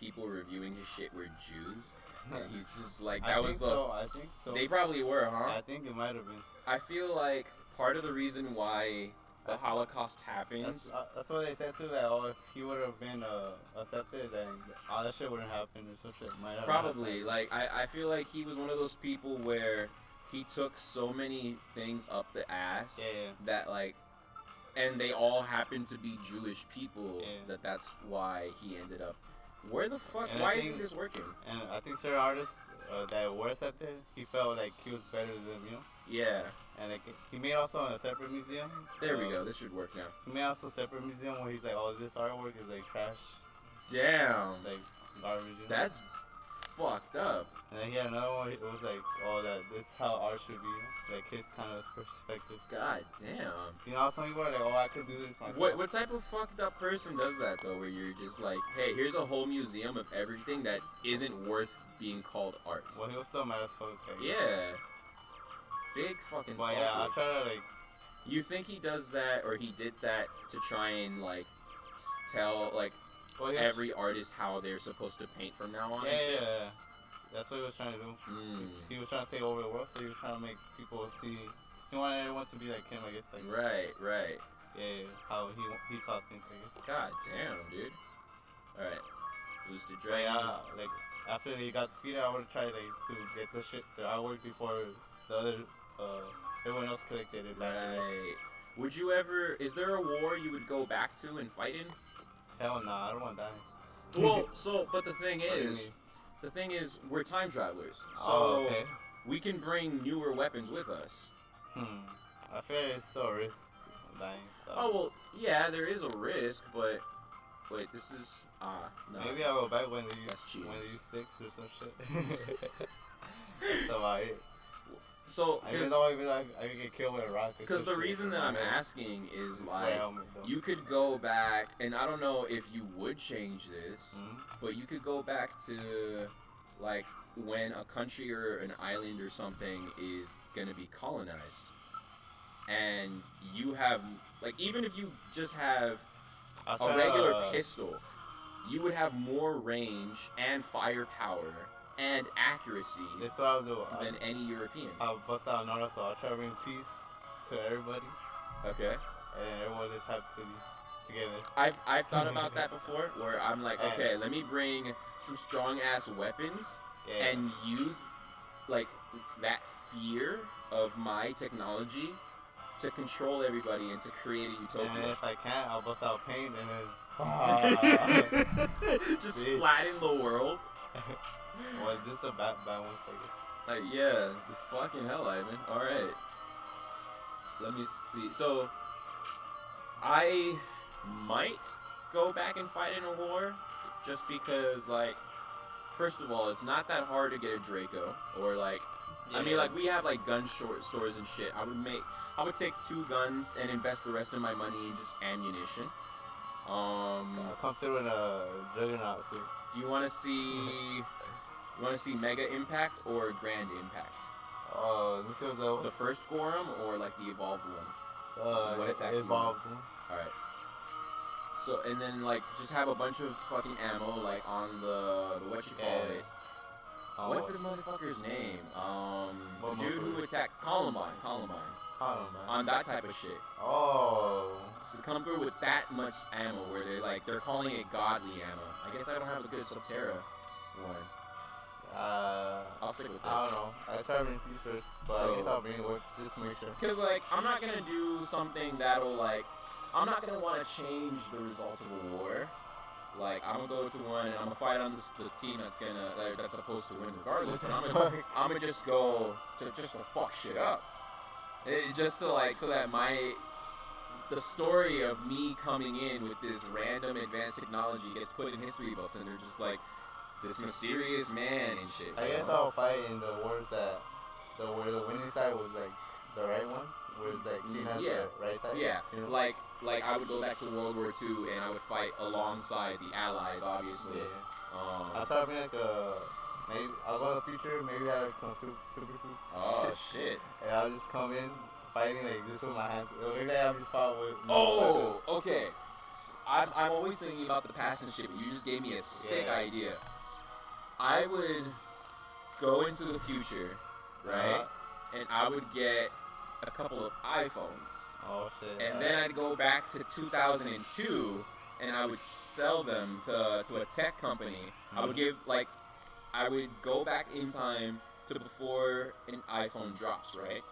people reviewing his shit were Jews. And he's just I think so. They probably were, huh? I think it might have been. I feel like part of the reason why the Holocaust happens. That's what they said too. That if he would have been accepted, then all that shit wouldn't happen, or some shit might have. Probably. I feel like he was one of those people where he took so many things up the ass that and they all happened to be Jewish people. That's why he ended up. Where the fuck? Why isn't this working? And I think certain artists that were accepted, he felt like he was better than them, Yeah. And he made also a separate museum. There we go. This should work now. He made also a separate museum where he's like, oh, this artwork is trash. Damn. Garbage. That's fucked up. And then he had another one. It was like, oh, this is how art should be. Like his kind of perspective. God damn. You know, some people are like, oh, I could do this myself. What type of fucked up person does that though? Where you're just like, hey, here's a whole museum of everything that isn't worth being called art. Well, he was still mad as fuck. Yeah. Big fucking. But yeah, I try to like. You think he does that, or he did that to try and like tell like every artist how they're supposed to paint from now on? Yeah. That's what he was trying to do. He was trying to take over the world, so he was trying to make people see. He wanted everyone to be like him, I guess. Like right. Yeah, how he saw things, I guess. God damn, dude. All right, who's the But yeah, like after he got defeated, I would try like to get the artwork before the other everyone else collected it. Right. Would you ever? Is there a war you would go back to and fight in? Hell nah, I don't want to die. Well, but the thing is, we're time travelers, so we can bring newer weapons with us. I feel like it's still a risk dying. So. Oh well, yeah, there is a risk, but wait, this is no. Maybe I'll go back when they use sticks or some shit. That's about it. So, even though I can get killed with a rock. Because the reason that I'm asking is like, you could go back, and I don't know if you would change this, but you could go back to like when a country or an island or something is gonna be colonized, and you have like, even if you just have a regular pistol, you would have more range and firepower and accuracy than any European. I'll bust out Naruto. I'll try to bring peace to everybody. Okay. And everyone just happy together. I've thought about that before, where I'm like, okay, let me bring some strong ass weapons and use like that fear of my technology to control everybody and to create a utopia. And if I can't, I'll bust out paint and then just flatten the world. Well, just a bad one, I guess. Yeah, fucking hell, Ivan. Alright. Let me see. So, I might go back and fight in a war, just because, like, first of all, it's not that hard to get a Draco, or, like, I mean, like, we have, like, gun stores and shit. I would take 2 guns and invest the rest of my money in just ammunition. I'll come through in a Juggernaut suit. Do you want to see... You want to see Mega Impact or Grand Impact? Let me see what's that one. The first Gorum or like the evolved one? What attack? Evolved one. Alright. So, and then like just have a bunch of fucking ammo like on the what you call it. What's this motherfucker's name? The dude who attacked Columbine. On that type of shit. Oh. So come through with that much ammo where they're calling it godly ammo. I guess I don't have a good Subterra one. I'll stick with this. I don't know. I try to bring peace first, but I guess I'll bring it just to make sure. Because, like, I'm not going to do something that'll, like, I'm not going to want to change the result of a war. Like, I'm going to go to one and I'm going to fight on the team that's supposed to win regardless. And I'm going to just go to fuck shit up. Just to, like, so that the story of me coming in with this random advanced technology gets put in history books, and they're just like, this mysterious man and shit. I guess I'll fight in the wars where the winning side was like the right one, where it's like seen as the right side. Yeah, you know? like I would go back to World War II and I would fight alongside the Allies, obviously. Yeah. I'll try to bring like maybe I'll go in the future, maybe I have like some super suits. Oh shit! And I'll just come in fighting like this with my hands. Maybe I'll just fight with. Okay. I'm always thinking about the past and shit, but you just gave me a sick idea. I would go into the future, right? And I would get a couple of iPhones. Oh shit. And then I'd go back to 2002 and I would sell them to a tech company. I would go back in time to before an iPhone drops, right?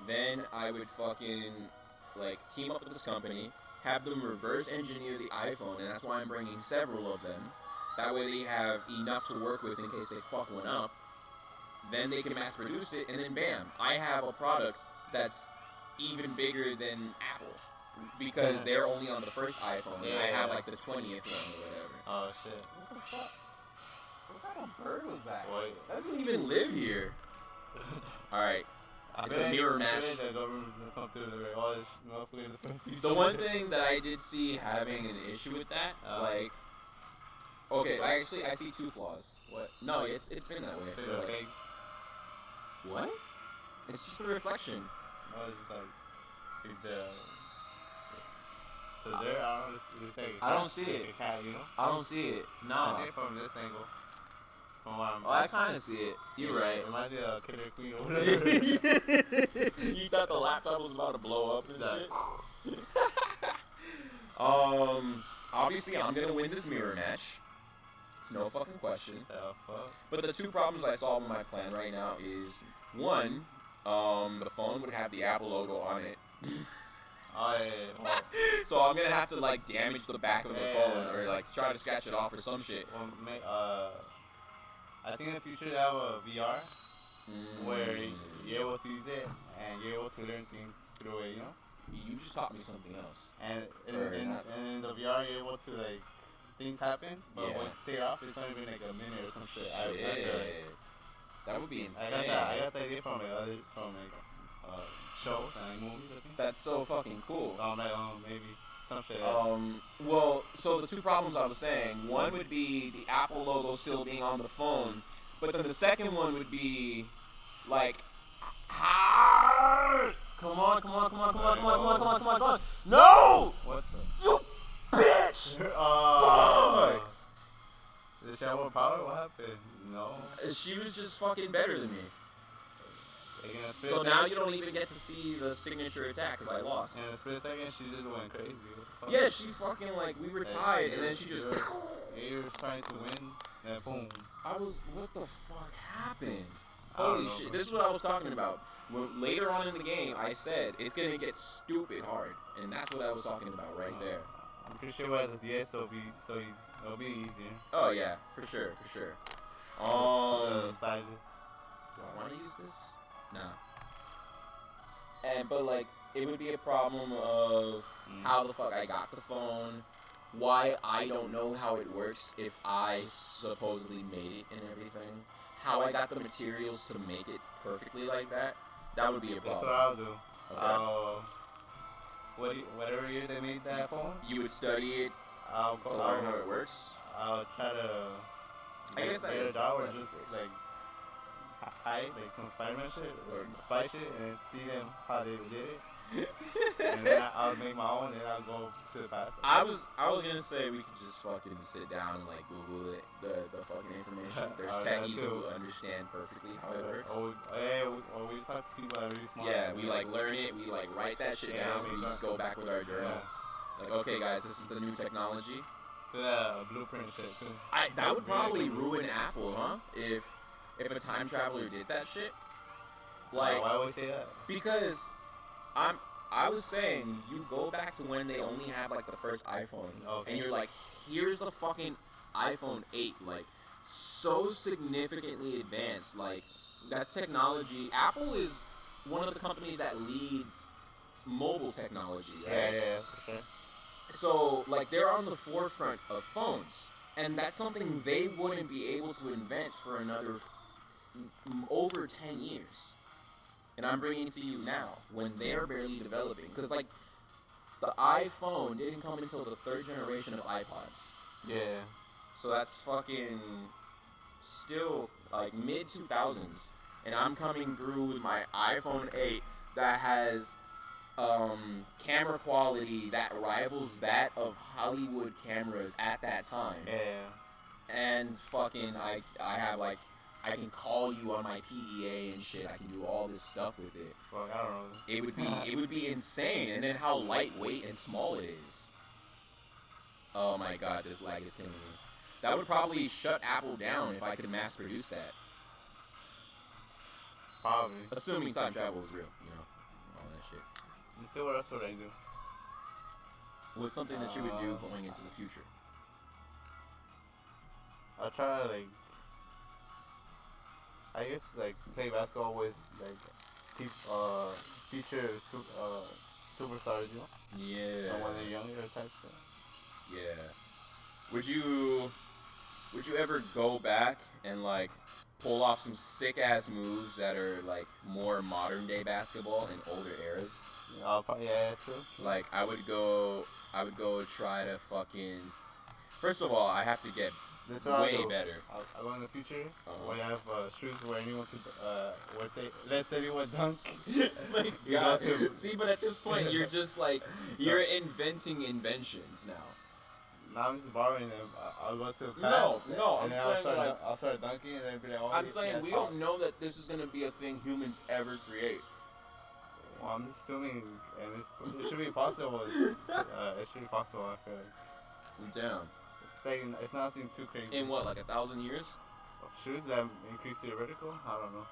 Then I would fucking like team up with this company, have them reverse engineer the iPhone, and that's why I'm bringing several of them. That way they have enough to work with in case they fuck one up. Then they can mass produce it, and then bam, I have a product that's even bigger than Apple. Because they're only on the first iPhone, and I have like the 20th one or whatever. Oh shit. What the fuck? What kind of bird was that? What? That doesn't even live here. Alright. It's a mirror match. The one thing that I did see having an issue with that, like, okay, I see two flaws. What? No, it's been that way. Like, what? It's just a reflection. No, it's like so there, I don't see it. A cat, you know? I don't see it. No. I think from this angle. I kind of see it. You're right. It reminds me of Killer Queen or whatever. You thought the laptop was about to blow up and shit? Obviously I'm gonna win this mirror match. It's no fucking question. But the two problems I saw with my plan right now is, one, the phone would have the Apple logo on it. So I'm gonna have to like damage the back of the phone or like try to scratch it off or some shit. I think in the future they have a VR where you're able to use it and you're able to learn things through it, you know? You just taught me something else. And in the VR you're able to like, things happen, but once you take off, it's not even like a minute or some shit. That would be insane. I got that idea from shows and movies, I think. That's so fucking cool. Maybe. Well, so the two problems I was saying, one would be the Apple logo still being on the phone, but then the second one would be like, come on. No! What the? You bitch! Fuck! Did she have more power? What happened? No. She was just fucking better than me. So now you don't even get to see the signature attack because I lost. In a split second, she just went crazy. Yeah, she fucking like, we were tied and then she just... You were trying to win, and boom. What the fuck happened? Holy shit, this is what I was talking about. Later on in the game, I said, it's gonna get stupid hard. And that's what I was talking about right there. I'm pretty sure with the DS, it'll be easier. Oh yeah, for sure. Stylus. Do I want to use this? No. But like, it would be a problem of how the fuck I got the phone, why I don't know how it works if I supposedly made it and everything, how I got the materials to make it perfectly like that. That would be a problem. That's what I'll do. Okay. Whatever year they made that phone, you would study it to learn how it works. I'll try to make a job or just like hide like some Spider-Man shit or some spy shit and then see them how they did it. And then I'll make my own and I'll go to the past. I was gonna say we could just fucking sit down and like Google it, the fucking information. There's techies who understand perfectly how it works. We just talk to people that are really smart. Yeah, we like learn it, we like write that shit down, we just go back with our journal. Yeah. Like, okay guys, this is the new technology. Yeah, blueprint shit too. That would probably ruin Apple, huh? If a time traveler did that shit. Like, why would we say that? Because I was saying, you go back to when they only had like the first iPhone, and you're like, here's the fucking iPhone 8, like, so significantly advanced, like, that's technology. Apple is one of the companies that leads mobile technology, right? Yeah, for sure. So, like, they're on the forefront of phones, and that's something they wouldn't be able to invent for another over 10 years. And I'm bringing it to you now, when they're barely developing. Because, like, the iPhone didn't come until the third generation of iPods. Yeah. So that's fucking still, like, mid-2000s. And I'm coming through with my iPhone 8 that has camera quality that rivals that of Hollywood cameras at that time. Yeah. And fucking, I have, like, I can call you on my PEA and shit. I can do all this stuff with it. Fuck, I don't know. It would be insane. And then how lightweight and small it is. Oh my god, this lag is killing me. That would probably shut Apple down if I could mass produce that. Probably. Assuming time travel is real, you know, all that shit. You see what else would I do? What's something that you would do going into the future? I'll try to, like, I guess, like, play basketball with, like, future superstars, you know? Yeah. And when they're younger type stuff. Yeah. Would you would you ever go back and like pull off some sick ass moves that are like more modern day basketball in older eras? Yeah, true. Like I would go try to fucking. First of all, I have to get way better. I'll go in the future. When I have shoes where anyone could, let's anyone dunk. My God. See, but at this point, you're just like, you're inventing inventions now. Now I'm just borrowing them. I'll go to the past. And then I'll start dunking, and then be like, oh, I'm saying we don't know that this is going to be a thing humans ever create. Well, I'm just assuming, and it should be possible. It should be possible, I feel like. Damn. It's nothing too crazy. In what, like 1,000 years? Shoes that increase your vertical? I don't know.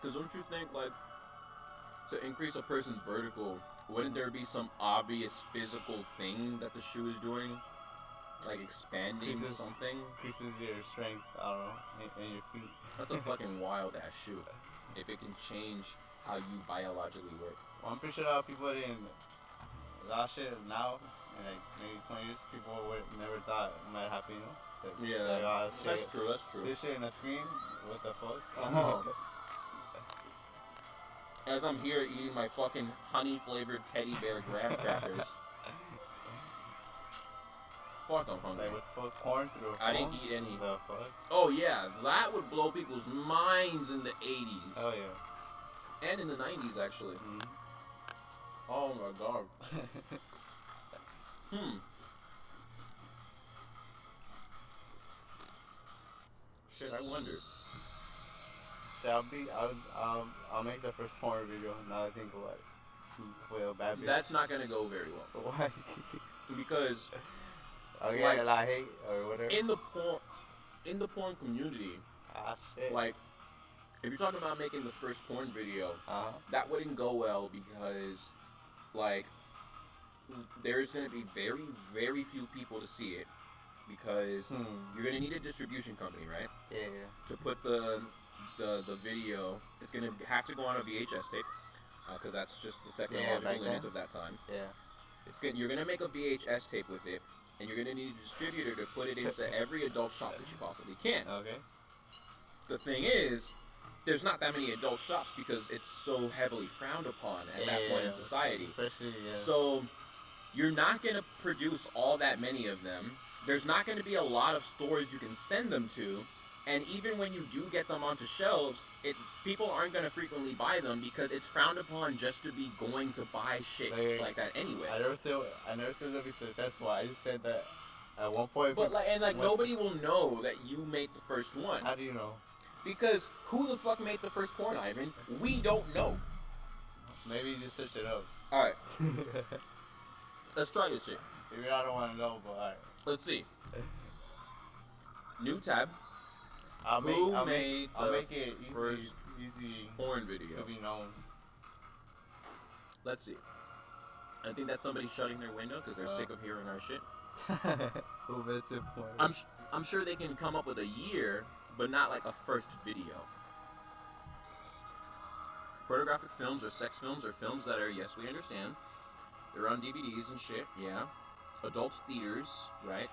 Because don't you think, like, to increase a person's vertical, wouldn't there be some obvious physical thing that the shoe is doing? Like expanding something? Increases your strength, I don't know, and your feet. That's a fucking wild ass shoe. If it can change how you biologically work. Well, I'm pretty sure a lot of people didn't. That shit now, in like maybe 20 years, people would never thought it might happen, you know? Like, yeah, that's true. This shit in a screen? What the fuck? As I'm here eating my fucking honey-flavored teddy bear graham crackers. Fuck, I'm hungry. Like with fuck corn through a phone? I didn't eat any. The fuck? Oh yeah, that would blow people's minds in the 80s. Oh yeah. And in the 90s, actually. Mm-hmm. Oh my God. Shit, I wonder. I'll make the first porn video. Now I think about it. Well, bad bitch. That's not gonna go very well. Why? Because I'll get a lot of hate or whatever. In the porn community, shit. like if you're talking about making the first porn video, that wouldn't go well because like there's gonna be very, very few people to see it because you're gonna need a distribution company, right? Yeah. To put the video, it's gonna have to go on a VHS tape because that's just the technological limits of that time. Yeah. You're gonna make a VHS tape with it, and you're gonna need a distributor to put it into every adult shop that you possibly can. Okay. The thing is, there's not that many adult shops because it's so heavily frowned upon at that point in society. Especially, So you're not gonna produce all that many of them. There's not gonna be a lot of stores you can send them to. And even when you do get them onto shelves, people aren't going to frequently buy them because it's frowned upon just to be going to buy shit like that anyway. I never said they'll be successful. I just said that at one point. But nobody will know that you made the first one. How do you know? Because who the fuck made the first porn, Ivan? We don't know. Maybe you just search it up. Alright. Let's try this shit. Maybe I don't want to know, but alright. Let's see. New tab. I'll make it easy porn video to be known. Let's see. I think that's somebody shutting their window because they're sick of hearing our shit. Who makes it porn? I'm sure they can come up with a year, but not like a first video. Pornographic films or sex films or films that are, yes, we understand. They're on DVDs and shit, yeah. Adult theaters, right?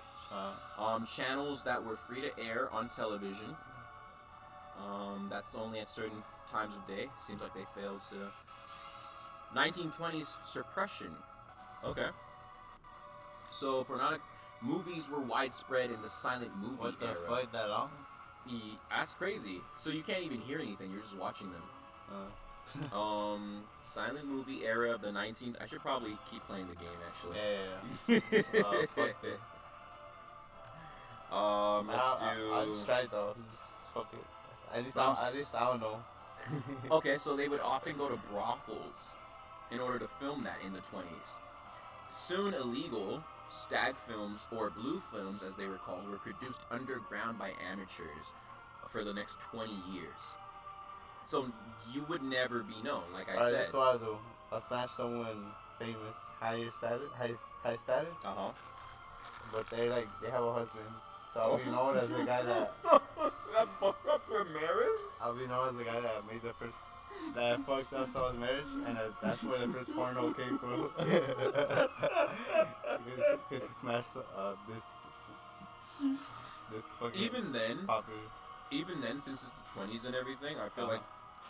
Channels that were free to air on television. That's only at certain times of day. Seems like they failed to. 1920s suppression. Okay. So pornographic movies were widespread in the silent movie era. What the fuck, that long? That's crazy. So you can't even hear anything. You're just watching them. Silent movie era of the 19th. I should probably keep playing the game actually. Yeah. Fuck this. I'll just try it though. Just fuck it. At least I don't know. Okay, so they would often go to brothels in order to film that in the 20s. Soon illegal stag films or blue films, as they were called, were produced underground by amateurs for the next 20 years. So you would never be known, like I said. That's what I'll do. I'll smash someone famous, high status. But they have a husband. So I'll be known as the guy that. That fucked up their marriage? I'll be known as the guy that made the first. That fucked up someone's marriage, and that's where the first porno came from. Because he smashed this This fucking even then, popular. Even then, since it's the 20s and everything, I feel like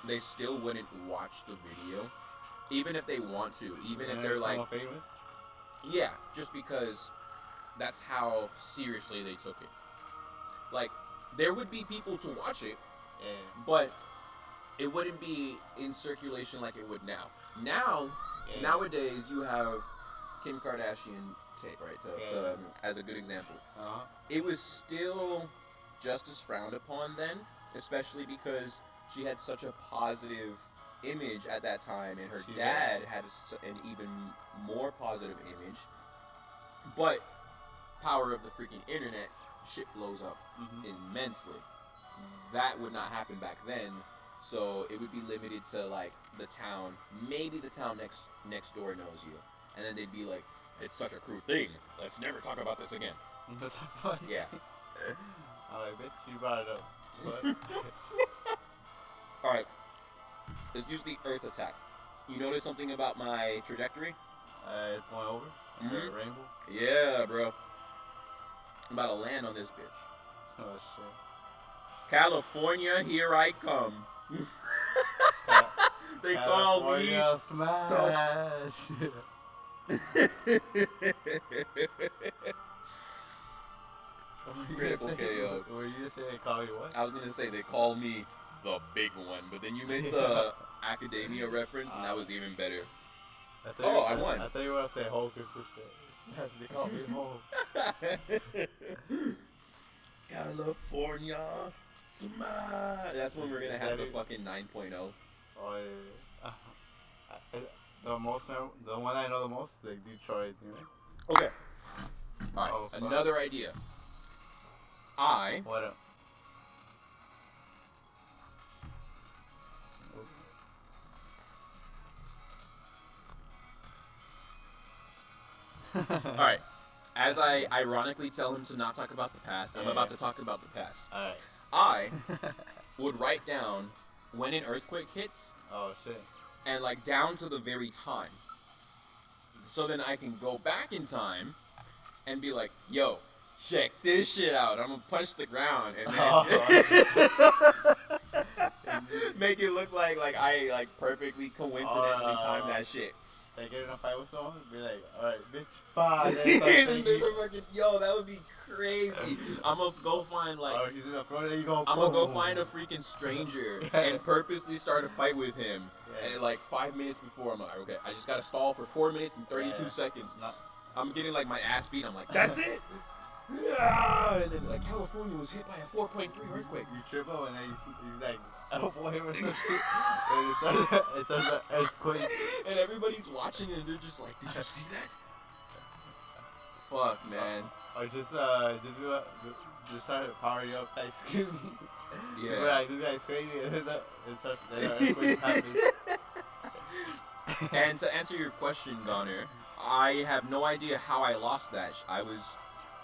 they still wouldn't watch the video, even if they want to, even if they're like famous. Yeah, just because that's how seriously they took it. Like, there would be people to watch it, but it wouldn't be in circulation like it would now. Nowadays, you have Kim Kardashian tape, right? As a good example. It was still just as frowned upon then, especially because she had such a positive image at that time, and her dad had an even more positive image. But power of the freaking internet, shit blows up immensely. That would not happen back then, so it would be limited to like the town. Maybe the town next door knows you, and then they'd be like, "It's such a crude thing. Let's never talk about this again." That's funny. Yeah. I'm like, bitch, you brought it up. What? All right. Let's use the Earth attack. You notice something about my trajectory? It's going over. The rainbow. Yeah, bro. I'm about to land on this bitch. Oh shit. California, here I come. They call me Smash. Critical KO. Were you just saying they call you what? I was gonna say they call me the big one, but then you made the academia reference, and that was even better. I won. I thought you were gonna say Hulk or something. Smash, they call me Hulk. California, smash. That's when we're gonna have the fucking 9.0. Oh yeah. The one I know the most is like Detroit, you know? Okay. Alright, another idea. What up? Alright. As I ironically tell him to not talk about the past, I'm about to talk about the past. Alright. I would write down when an earthquake hits. Oh shit. And like down to the very time. So then I can go back in time and be like, yo, check this shit out. I'm gonna punch the ground and then make it look like I like perfectly coincidentally timed that shit. They get in a fight with someone, be like, alright, bitch, bye. Yo, that would be crazy. I'm gonna go find he's in the front, there you go. I'm gonna go find a freaking stranger and purposely start a fight with him. And like 5 minutes before, I'm like, okay, I just gotta stall for 4 minutes and 32 seconds. I'm getting like my ass beat. I'm like, that's it. Yeah. And then like California was hit by a 4.3 earthquake. You trip up and then he's like elbow him or some shit. And it starts an earthquake. And everybody's watching and they're just like, did you see that? Fuck, man. Or just start powering up by screaming. Yeah. Like, this guy's crazy. And then an earthquake happens. And to answer your question, Gunner, I have no idea how I lost that. I was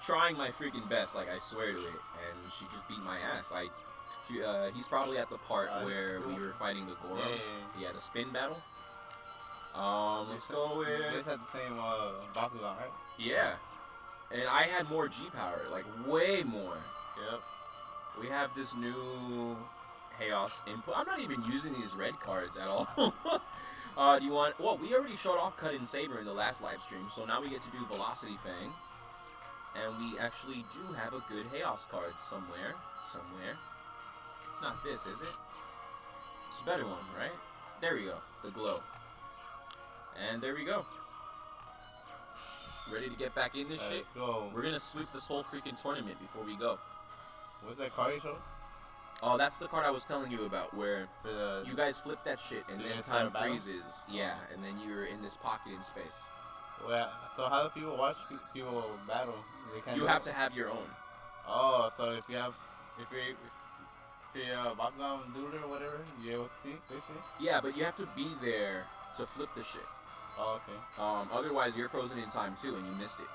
trying my freaking best, like I swear to it, and she just beat my ass. He's probably at the part where we were fighting the Goro. Yeah, the spin battle. Let's go with... You guys had the same Bakugan, right? Yeah. And I had more G power, like way more. Yep. We have this new Chaos input. I'm not even using these red cards at all. Do you want... Well, we already showed off Cut and Saber in the last live stream, so now we get to do Velocity Fang. And we actually do have a good Chaos card somewhere. It's not this, is it? It's a better one, right? There we go. The Glow. And there we go. Ready to get back in this shit? Let's go. We're gonna sweep this whole freaking tournament before we go. What's that card you chose? Oh, that's the card I was telling you about, where you guys flip that shit and then time freezes. Yeah, and then you're in this pocket in space. Well, so how do people watch people battle? You have to have your own. Oh, so if you're Bakugan dude or whatever, you're able to see, basically? Yeah, but you have to be there to flip the shit. Oh, okay. Otherwise you're frozen in time too and you missed it.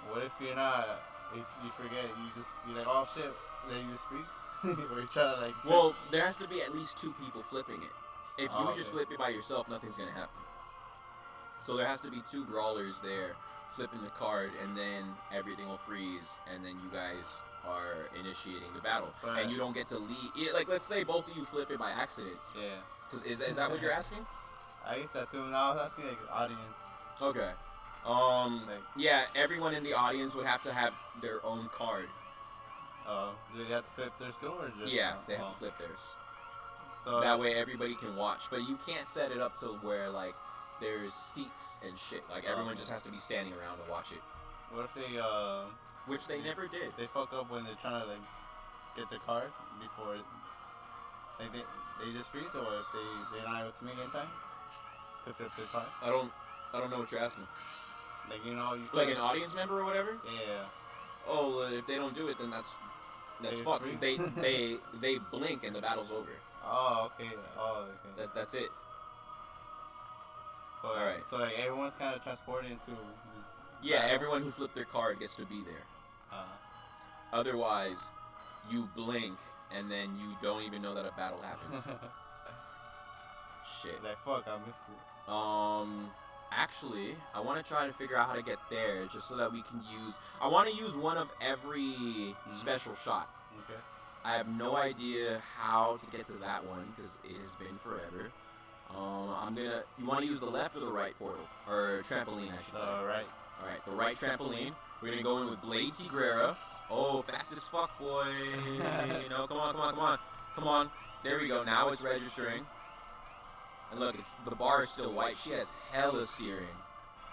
What if you're not, if you forget, you're like, oh shit, then you just freeze? Or you try to like... Well, there has to be at least 2 people flipping it. If you just flip it by yourself, nothing's gonna happen. So there has to be 2 brawlers there flipping the card, and then everything will freeze, and then you guys are initiating the battle, and you don't get to lead. Like, let's say both of you flip it by accident. Yeah. Is that what you're asking? I guess that too. No, I was asking like the audience. Okay. Yeah, everyone in the audience would have to have their own card. Do they have to flip theirs too, or just? Yeah, they have to flip theirs. So that way everybody can watch, but you can't set it up to where like there's seats and shit. Like everyone just has to be standing around to watch it. What if they which they never did. They fuck up when they're trying to like get their card before like they just freeze, or if they're not able to make it in time to flip their card. I don't know what you're asking. Like, you know, you like an audience member or whatever? Yeah. Oh, if they don't do it, then that's fucked. They blink and the battle's over. Oh, okay. Oh, okay. That's it. But, alright. So like everyone's kind of transported into this. Yeah, battle? Everyone who flipped their card gets to be there. Otherwise, you blink and then you don't even know that a battle happens. Shit. Like fuck, I missed it. Actually, I want to try to figure out how to get there, just so that we can use. I want to use one of every special shot. Okay. I have no idea how to get to that one because it has been forever. You want to use the left or the right portal or trampoline? I should say. Right. All right, the right trampoline. We're gonna go in with Blade Tigrera. Oh, fast as fuck, boy. You know, come on. There we go. Now it's registering. And look, the bar is still white. She has hella steering.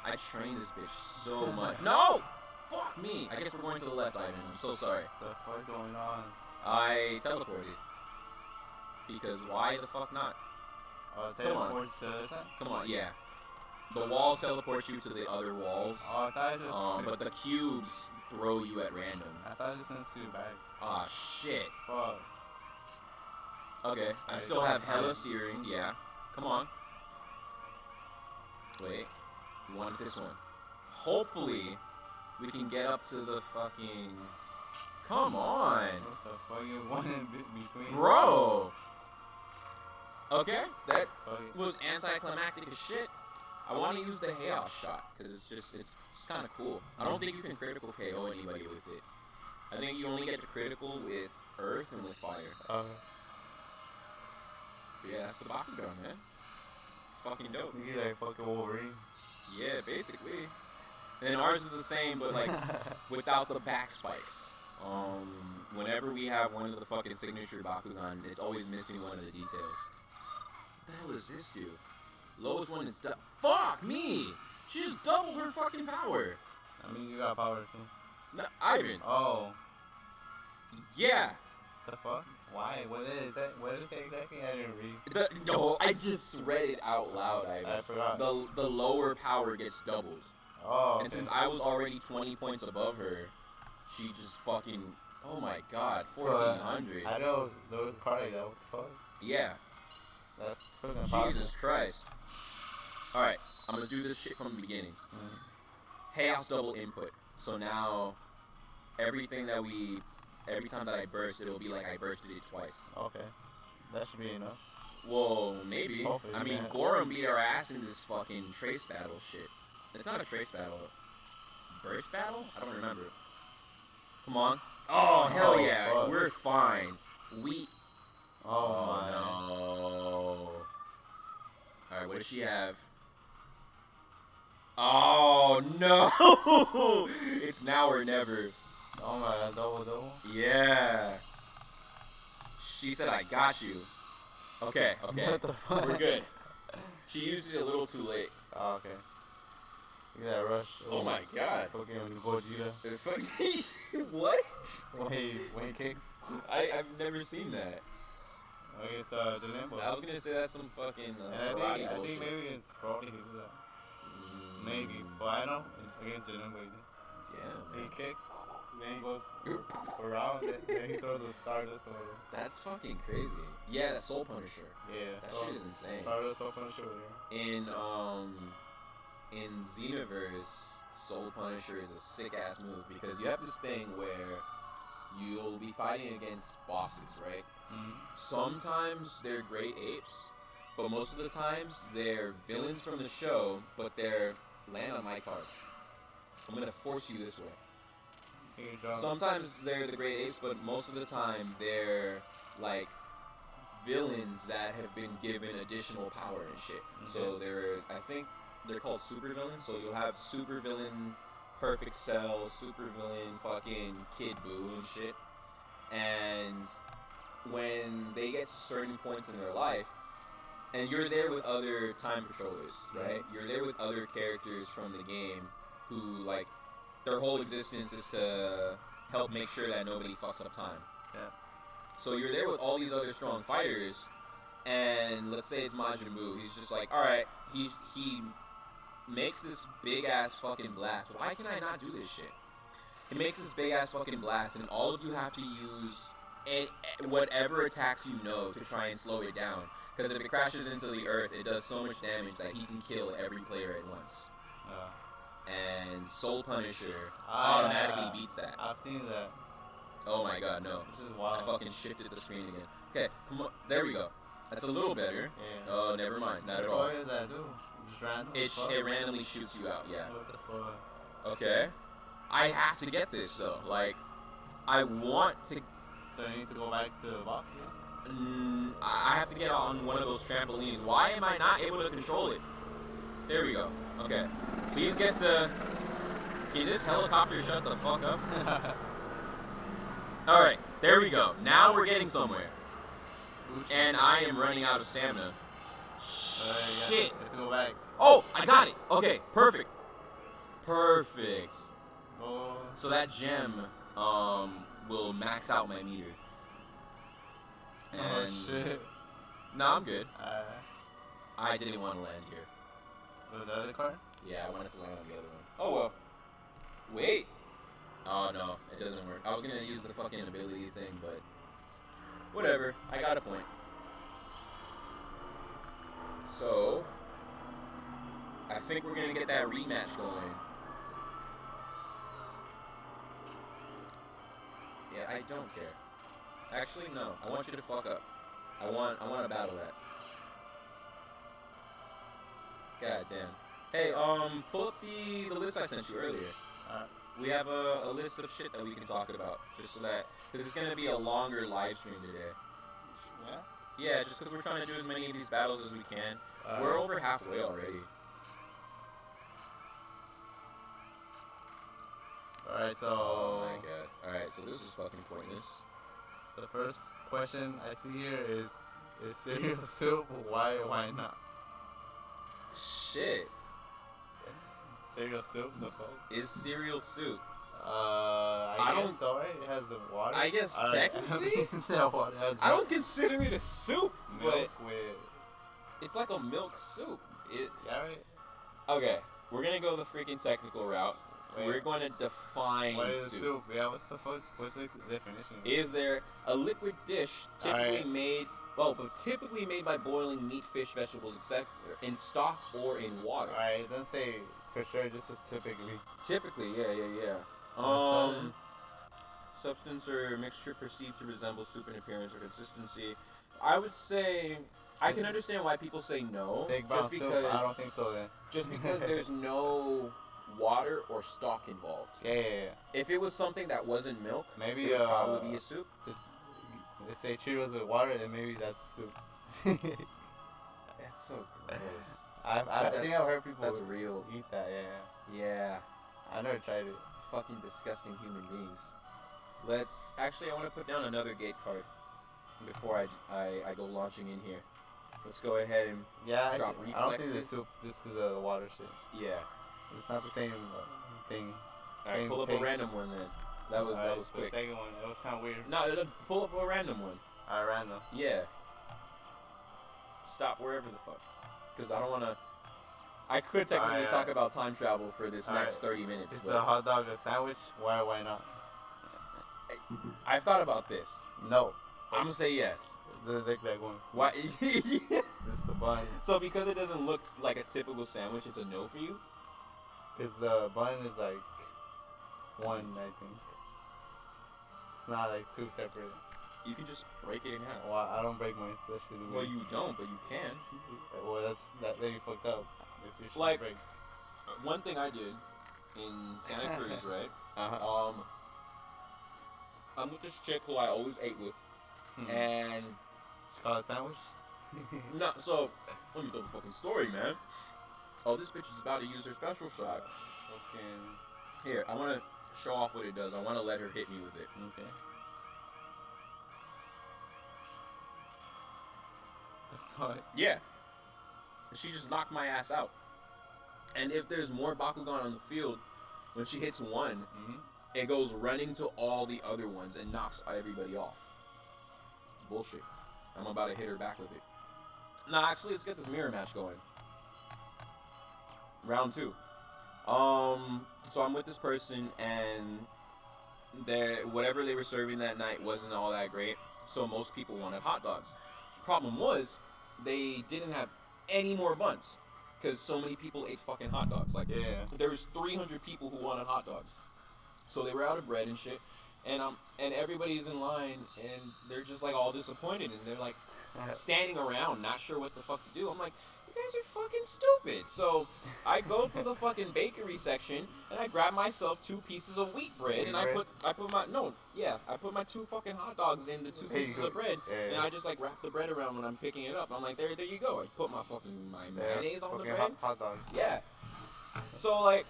I trained this bitch so much. No! Fuck me! I guess we're going to the left, Ivan. I'm so sorry. What the fuck's going on? I teleported. Because why the fuck not? Teleports to the other side? Come on, yeah. The walls teleport you to the other walls. Oh, I thought it just... but the cubes throw you at random. I thought it just sends you back. Aw, shit. Fuck. Okay, I still have hella steering, yeah. Come on. Wait. You want this one. Hopefully, we can get up to the fucking... Come on! What the fuck you want in between? Bro! Okay, that was anticlimactic as shit. I want to use the chaos shot, because it's kind of cool. I don't think you can critical KO anybody with it. I think you only get the critical with earth and with fire. Yeah, that's the Bakugan, man. Fucking dope. You like fucking Wolverine. Yeah, basically. And ours is the same, but like without the back spikes. Whenever we have one of the fucking signature Bakugan, it's always missing one of the details. What the hell does this do? Lowest one is fuck me! She just doubled her fucking power. I mean, you got power too. No, Ivan. Oh. Yeah. The fuck? Why? What is that? What is it exactly? I didn't read. No, I just read it out loud. I forgot. The lower power gets doubled. Oh. And since I was already 20 points above her, she just fucking. Oh my god, 1400. I know those cards like that. What the fuck? Yeah. That's fucking powerful. Jesus Christ. Alright, I'm gonna do this shit from the beginning. Chaos double input. So now, every time that I burst, it'll be like I bursted it twice. Okay. That should be enough. Well, maybe. Hopefully, I mean, Gorum beat our ass in this fucking trace battle shit. It's not a trace battle. Burst battle? I don't remember. Come on. Oh, hell yeah. Fuck. We're fine. Oh no. Alright, what does she have? Oh no! It's now or never. Oh my god, double? Yeah. She said I got you. Okay. What the fuck? We're good. She used it a little too late. Oh, okay. Look at that rush. Oh my god. Fucking Gogeta. What? When he kicks. I've never seen that. I guess Janembo. I was gonna say that's some fucking I think maybe it's probably he do that. Maybe, but I know against Janembo. Yeah. He kicks, then he goes around, then he throws the Stardust over. That's fucking crazy. Yeah, that Soul Punisher. Yeah, that shit is insane. Stardust Soul Punisher. In Xenoverse, Soul Punisher is a sick ass move because you have this thing where you'll be fighting against bosses, right? Sometimes they're great apes, but most of the times they're villains from the show, but they're land on my card. I'm gonna force you this way. Sometimes they're the great apes, but most of the time they're like villains that have been given additional power and shit. So I think they're called super villains. So you'll have super villain Perfect Cell, super villain fucking Kid Buu and shit. And when they get to certain points in their life, and you're there with other time patrollers, right? You're there with other characters from the game who, like, their whole existence is to help make sure that nobody fucks up time. Yeah. So you're there with all these other strong fighters, and let's say it's Majin Buu. He's just like, alright, he makes this big-ass fucking blast. Why can I not do this shit? He makes this big-ass fucking blast, and all of you have to use whatever attacks you know to try and slow it down. Because if it crashes into the earth, it does so much damage that he can kill every player at once. And Soul Punisher automatically beats that. I've seen that. Oh my god, no. This is wild. I fucking shifted the screen again. Okay, come on. There we go. That's a little better. Yeah. Oh, never mind. Not at all. What does that do? Just random? It randomly shoots you out, yeah. What the fuck? Okay. I have to get this, though. Like, I want to... So you need to go back to the box? I have to get on one of those trampolines. Why am I not able to control it? There we go. Okay. Please get to... Can this helicopter shut the fuck up? Alright, there we go. Now we're getting somewhere. And I am running out of stamina. Shit. Go back. Oh, I got it. Okay, perfect. Perfect. Oh. So that gem will max out my meter. And oh shit. No, I'm good. I didn't want to land here. The other car? Yeah, I wanted to land on the other one. Oh well. Wait. Oh no, it doesn't work. I was gonna use the fucking ability thing, but whatever. I got a point. So I think we're gonna get that rematch going. Yeah, I don't care. Actually, no. I want you to fuck up. I want to battle that. God damn. Hey, pull up the list I sent you earlier. We have a list of shit that we can talk about, just so that, because it's gonna be a longer live stream today. Yeah? Yeah, just because we're trying to do as many of these battles as we can. We're over halfway already. Alright, so... Oh my god. Alright, so this is fucking pointless. The first question I see here is cereal soup? Why not? Shit. Cereal soup? The fuck? Is cereal soup? I guess so, right? It has the water. I guess technically? Water has I don't consider it a soup, milk but with... it's like a milk soup. Yeah, right? Okay, we're gonna go the freaking technical route. Wait. We're going to define what is soup. Yeah, what's the fuck? What's the definition? Is there a liquid dish typically made by boiling meat, fish, vegetables, etc. in stock or in water? Alright, it doesn't say for sure, this is typically. Typically, yeah. Substance or mixture perceived to resemble soup in appearance or consistency. I would say, I can understand why people say no. Just because I don't think so then. Just because there's no water or stock involved. Yeah. If it was something that wasn't milk, maybe it would probably be a soup. They say Cheetos with water, then maybe that's soup. That's so gross. I think I've heard people that's real. Eat that, Yeah. I never tried it. Fucking disgusting human beings. Actually, I want to put down another gate card before I go launching in here. Let's go ahead and drop reflexes. I don't think it's soup just because of the water shit. Yeah. It's not the same thing. Alright, pull up a random one then. That was quick. The second one, it was kind of weird. No, pull up a random one. Alright, random. Yeah. Stop wherever the fuck. Because I don't want to... I could technically talk about time travel for this next 30 minutes. It's a hot dog, a sandwich? Why not? I've thought about this. No. I'm going to say yes. Doesn't look like one. Why? This is the bun. So because it doesn't look like a typical sandwich, it's a no for you? Because the bun is like one, I think. It's not like two separate. You can just break it in half. Well, I don't break mine, so that shit's weird. Well, you don't, but you can. Well, then you fucked up. If you like, break. One thing I did in Santa Cruz, right? I'm with this chick who I always ate with, and she called a sandwich. No, so let me tell the fucking story, man. Oh, this bitch is about to use her special shot. Okay. Here, I want to show off what it does. I want to let her hit me with it. Okay. The fuck? Yeah. She just knocked my ass out. And if there's more Bakugan on the field, when she hits one, it goes running to all the other ones and knocks everybody off. It's bullshit. I'm about to hit her back with it. Nah, actually, let's get this mirror match going. Round 2. So I'm with this person, and whatever they were serving that night wasn't all that great. So most people wanted hot dogs. Problem was, they didn't have any more buns because so many people ate fucking hot dogs. Like, there was 300 people who wanted hot dogs. So they were out of bread and shit, and everybody's in line, and they're just like all disappointed, and they're like standing around, not sure what the fuck to do. I'm like, you guys are fucking stupid. So I go to the fucking bakery section, and I grab myself 2 pieces of wheat bread, and I put my 2 fucking hot dogs in the 2 pieces of bread, and I just like wrap the bread around when I'm picking it up. I'm like, there you go. I put my mayonnaise on the bread. Hot dog. Yeah. So like,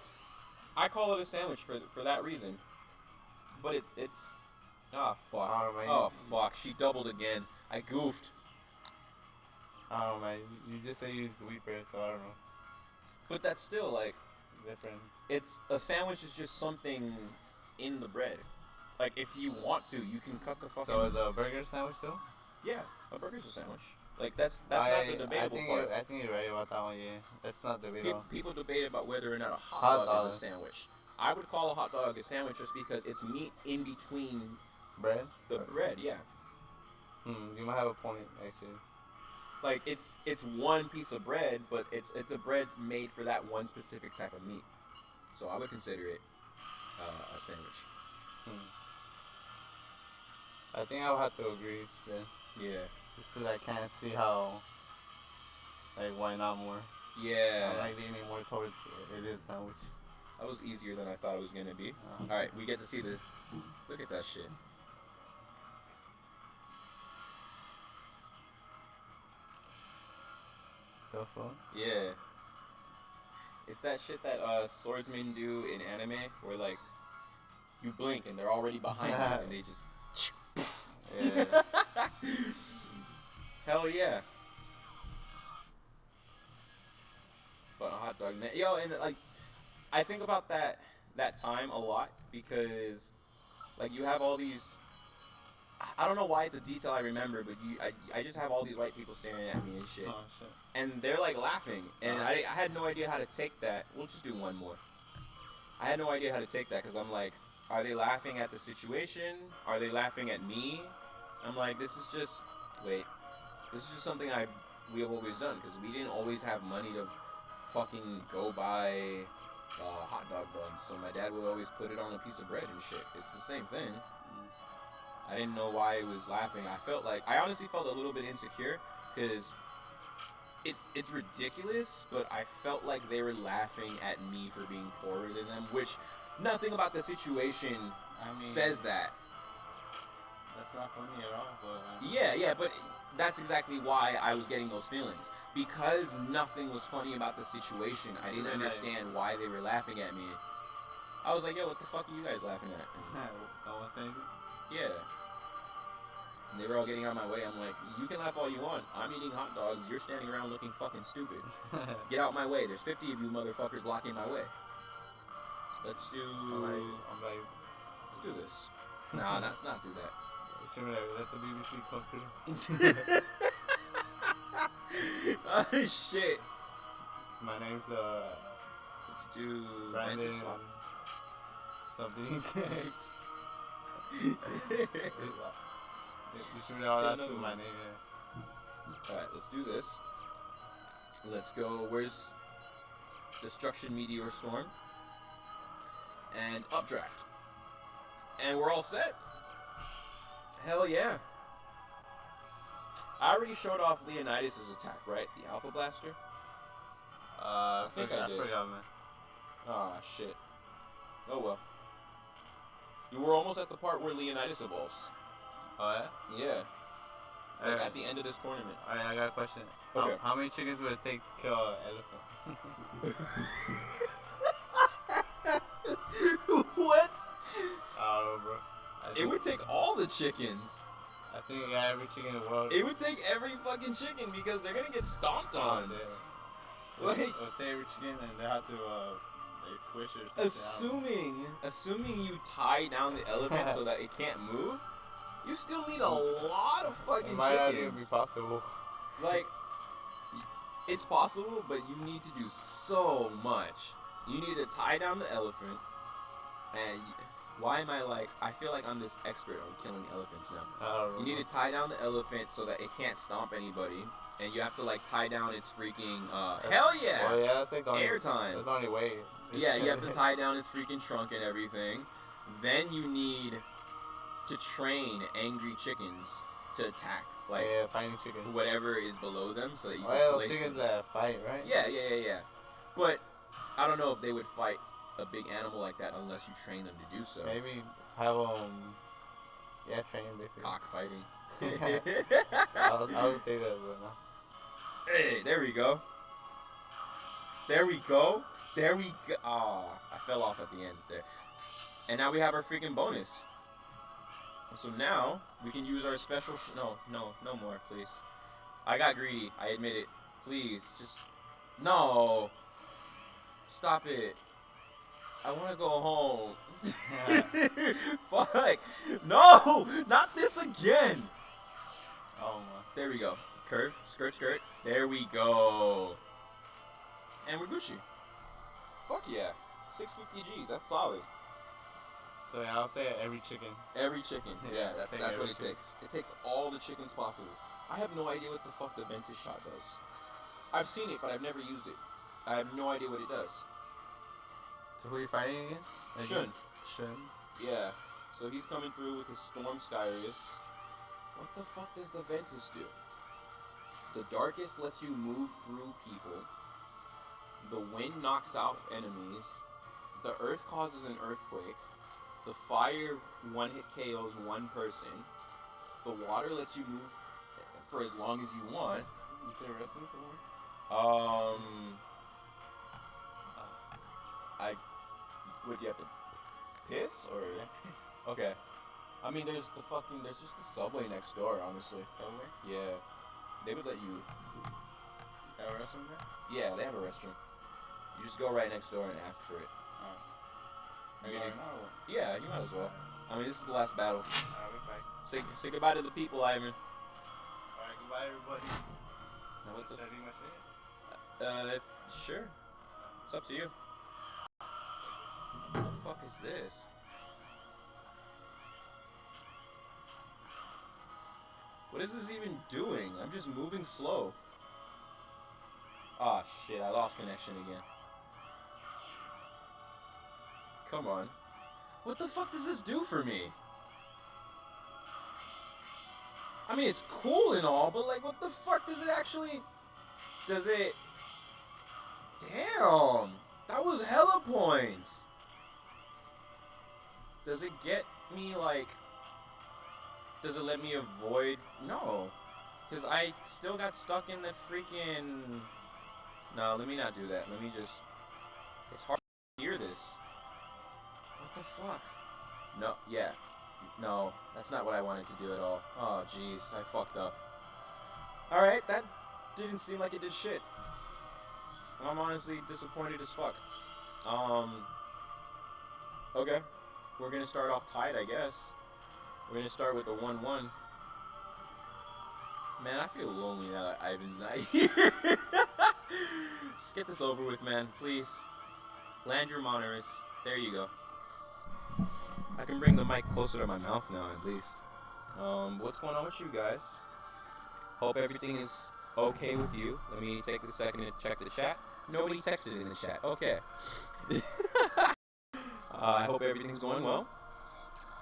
I call it a sandwich for that reason. But it's fuck. Oh fuck, she doubled again. I goofed. I don't know, man. You just say you use wheat bread, so I don't know. But that's still like different. It's a sandwich is just something in the bread. Like if you want to, you can cut the fucking. So is a burger a sandwich too? Yeah, a burger's a sandwich. Like that's not the debatable part. I think you're right about that one. Yeah, that's not debatable. People debate about whether or not a hot dog is a sandwich. I would call a hot dog a sandwich just because it's meat in between bread. The bread, yeah. You might have a point actually. Like it's one piece of bread, but it's a bread made for that one specific type of meat. So I would consider it a sandwich. I think I'll have to agree then. Yeah. Just because I can't see how, like, why not more? Yeah. I'm like leaning more towards it is a sandwich. That was easier than I thought it was going to be. Alright, we get to see the... Look at that shit. Cellphone? Yeah. It's that shit that swordsmen do in anime where, like, you blink and they're already behind you and they just... Yeah. Hell yeah. But a hot dog, yo, and like, I think about that time a lot because, like, you have all these. I don't know why it's a detail I remember, but I just have all these white people staring at me and shit. Oh, shit. And they're like laughing, and I had no idea how to take that. We'll just do one more. I had no idea how to take that because I'm like, are they laughing at the situation? Are they laughing at me? I'm like, this is just something we have always done because we didn't always have money to fucking go buy hot dog buns. So my dad would always put it on a piece of bread and shit. It's the same thing. I didn't know why he was laughing. I honestly felt a little bit insecure because it's ridiculous, but I felt like they were laughing at me for being poorer than them, which nothing about the situation says that. That's not funny at all, but... Yeah, but that's exactly why I was getting those feelings. Because nothing was funny about the situation, I didn't understand why they were laughing at me. I was like, yo, what the fuck are you guys laughing at? No one saying anything? Yeah. And they were all getting out of my way. I'm like, you can laugh all you want. I'm eating hot dogs. You're standing around looking fucking stupid. Get out my way. There's 50 of you motherfuckers blocking my way. Let's do... Let's do this. Nah, let's not do that. Let the BBC come through. Oh shit. My name's let's do Brandon something. You should know that's my name, yeah. Alright, let's do this. Let's go, where's Destruction Meteor Storm? And Updraft. And we're all set. Hell yeah. I already showed off Leonidas' attack, right? The Alpha Blaster? I think I did. I forgot, man. Aw, shit. Oh well. You were almost at the part where Leonidas evolves. Oh, yeah? Yeah. Like at the end of this tournament. Alright, I got a question. Okay. How many chickens would it take to kill an elephant? What? I don't know, bro. It would take all the chickens. I think I got every chicken in the world. It would take every fucking chicken because they're gonna get stomped on. Like, it'll take every chicken and they have to like squish it or something. Assuming you tie down the elephant so that it can't move, you still need a lot of fucking chickens. It might not even be possible. Like, it's possible, but you need to do so much. You need to tie down the elephant, and why am I feel like I'm this expert on killing elephants now. You need to tie down the elephant so that it can't stomp anybody, and you have to like tie down its freaking, hell yeah! Oh yeah, that's like airtime. That's the only way. Yeah, you have to tie down its freaking trunk and everything. Then you need to train angry chickens to attack, like fighting chickens, whatever is below them, so that you can those place chickens them. that fight, right? Yeah. But I don't know if they would fight a big animal like that unless you train them to do so. Maybe have training basically. Cockfighting. I would say that, but no. Hey, there we go. Ah, I fell off at the end there. And now we have our freaking bonus. So now we can use our special. No more, please. I got greedy. I admit it. Please, just no. Stop it. I want to go home. Fuck. No, not this again. Oh my. There we go. Curve, skirt. There we go. And we're Gucci. Fuck yeah. 650 G's. That's solid. So yeah, I'll say every chicken. Every chicken. Yeah, that's what it takes. It takes all the chickens possible. I have no idea what the fuck the Ventus shot does. I've seen it, but I've never used it. I have no idea what it does. So who are you fighting again? Shun. Yeah. So he's coming through with his Storm Skyrus. What the fuck does the Ventus do? The Darkest lets you move through people. The Wind knocks off enemies. The Earth causes an earthquake. The Fire one-hit KOs one person. The Water lets you move for as long as you want. Is there wrestling somewhere? Would you have to piss or? Okay. I mean, there's just the subway next door, honestly. Subway? Yeah. They would let you. Have a restroom there? Yeah, they have a restroom. You just go right next door and ask for it. Yeah, you might as well. I mean, this is the last battle. Alright, Say goodbye to the people, Ivan. Alright, goodbye, everybody. Now what the? Should I do my shit? Sure. It's up to you. What the fuck is this? What is this even doing? I'm just moving slow. Ah, shit, I lost connection again. Come on. What the fuck does this do for me? I mean, it's cool and all, but like, what the fuck does it actually... Does it... Damn! That was hella points! Does it get me, like... Does it let me avoid... No. Because I still got stuck in that freaking... No, let me not do that. Let me just... It's hard to hear this. What the fuck? No, yeah. No, that's not what I wanted to do at all. Oh, jeez, I fucked up. Alright, that didn't seem like it did shit. I'm honestly disappointed as fuck. Okay. We're gonna start off tied, I guess. We're gonna start with a 1-1. Man, I feel lonely now that Ivan's not here. Just get this over with, man, please. Land your Monterus. There you go. I can bring the mic closer to my mouth now, at least. What's going on with you guys? Hope everything is okay with you. Let me take a second to check the chat. Nobody texted in the chat. Okay. I hope everything's going well.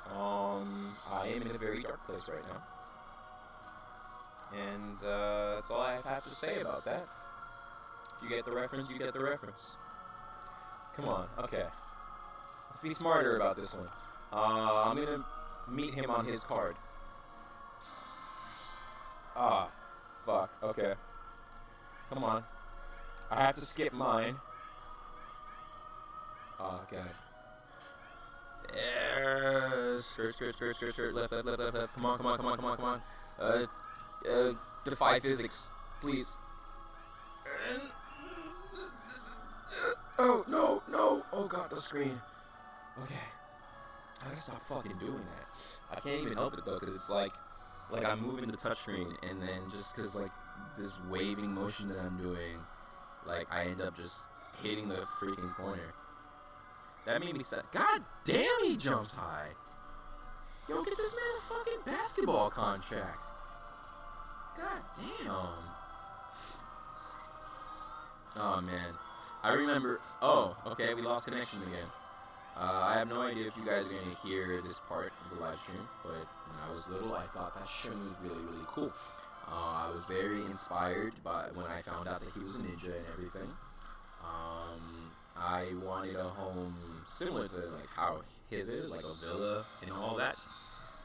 I am in a very dark place right now. And that's all I have to say about that. If you get the reference, you get the reference. Come on, okay. Let's be smarter about this one. I'm gonna meet him on his card. Ah, fuck. Okay. Come on. I have to skip mine. Oh, God. Skirt. Left. Come on. Defy physics. Please. Oh, no. Oh, God, the screen. Okay. I gotta stop fucking doing that. I can't even help it, though, because it's like I'm moving the touchscreen, and then just because, like, this waving motion that I'm doing, like, I end up just hitting the freaking corner. That made me sad. God damn, he jumps high. Yo, get this man a fucking basketball contract. God damn. Oh, man. I remember... Oh, okay, we lost connection again. I have no idea if you guys are going to hear this part of the live stream, but when I was little, I thought that show was really, really cool. I was very inspired by when I found out that he was a ninja and everything. I wanted a home similar to like how his is, like a villa and all that.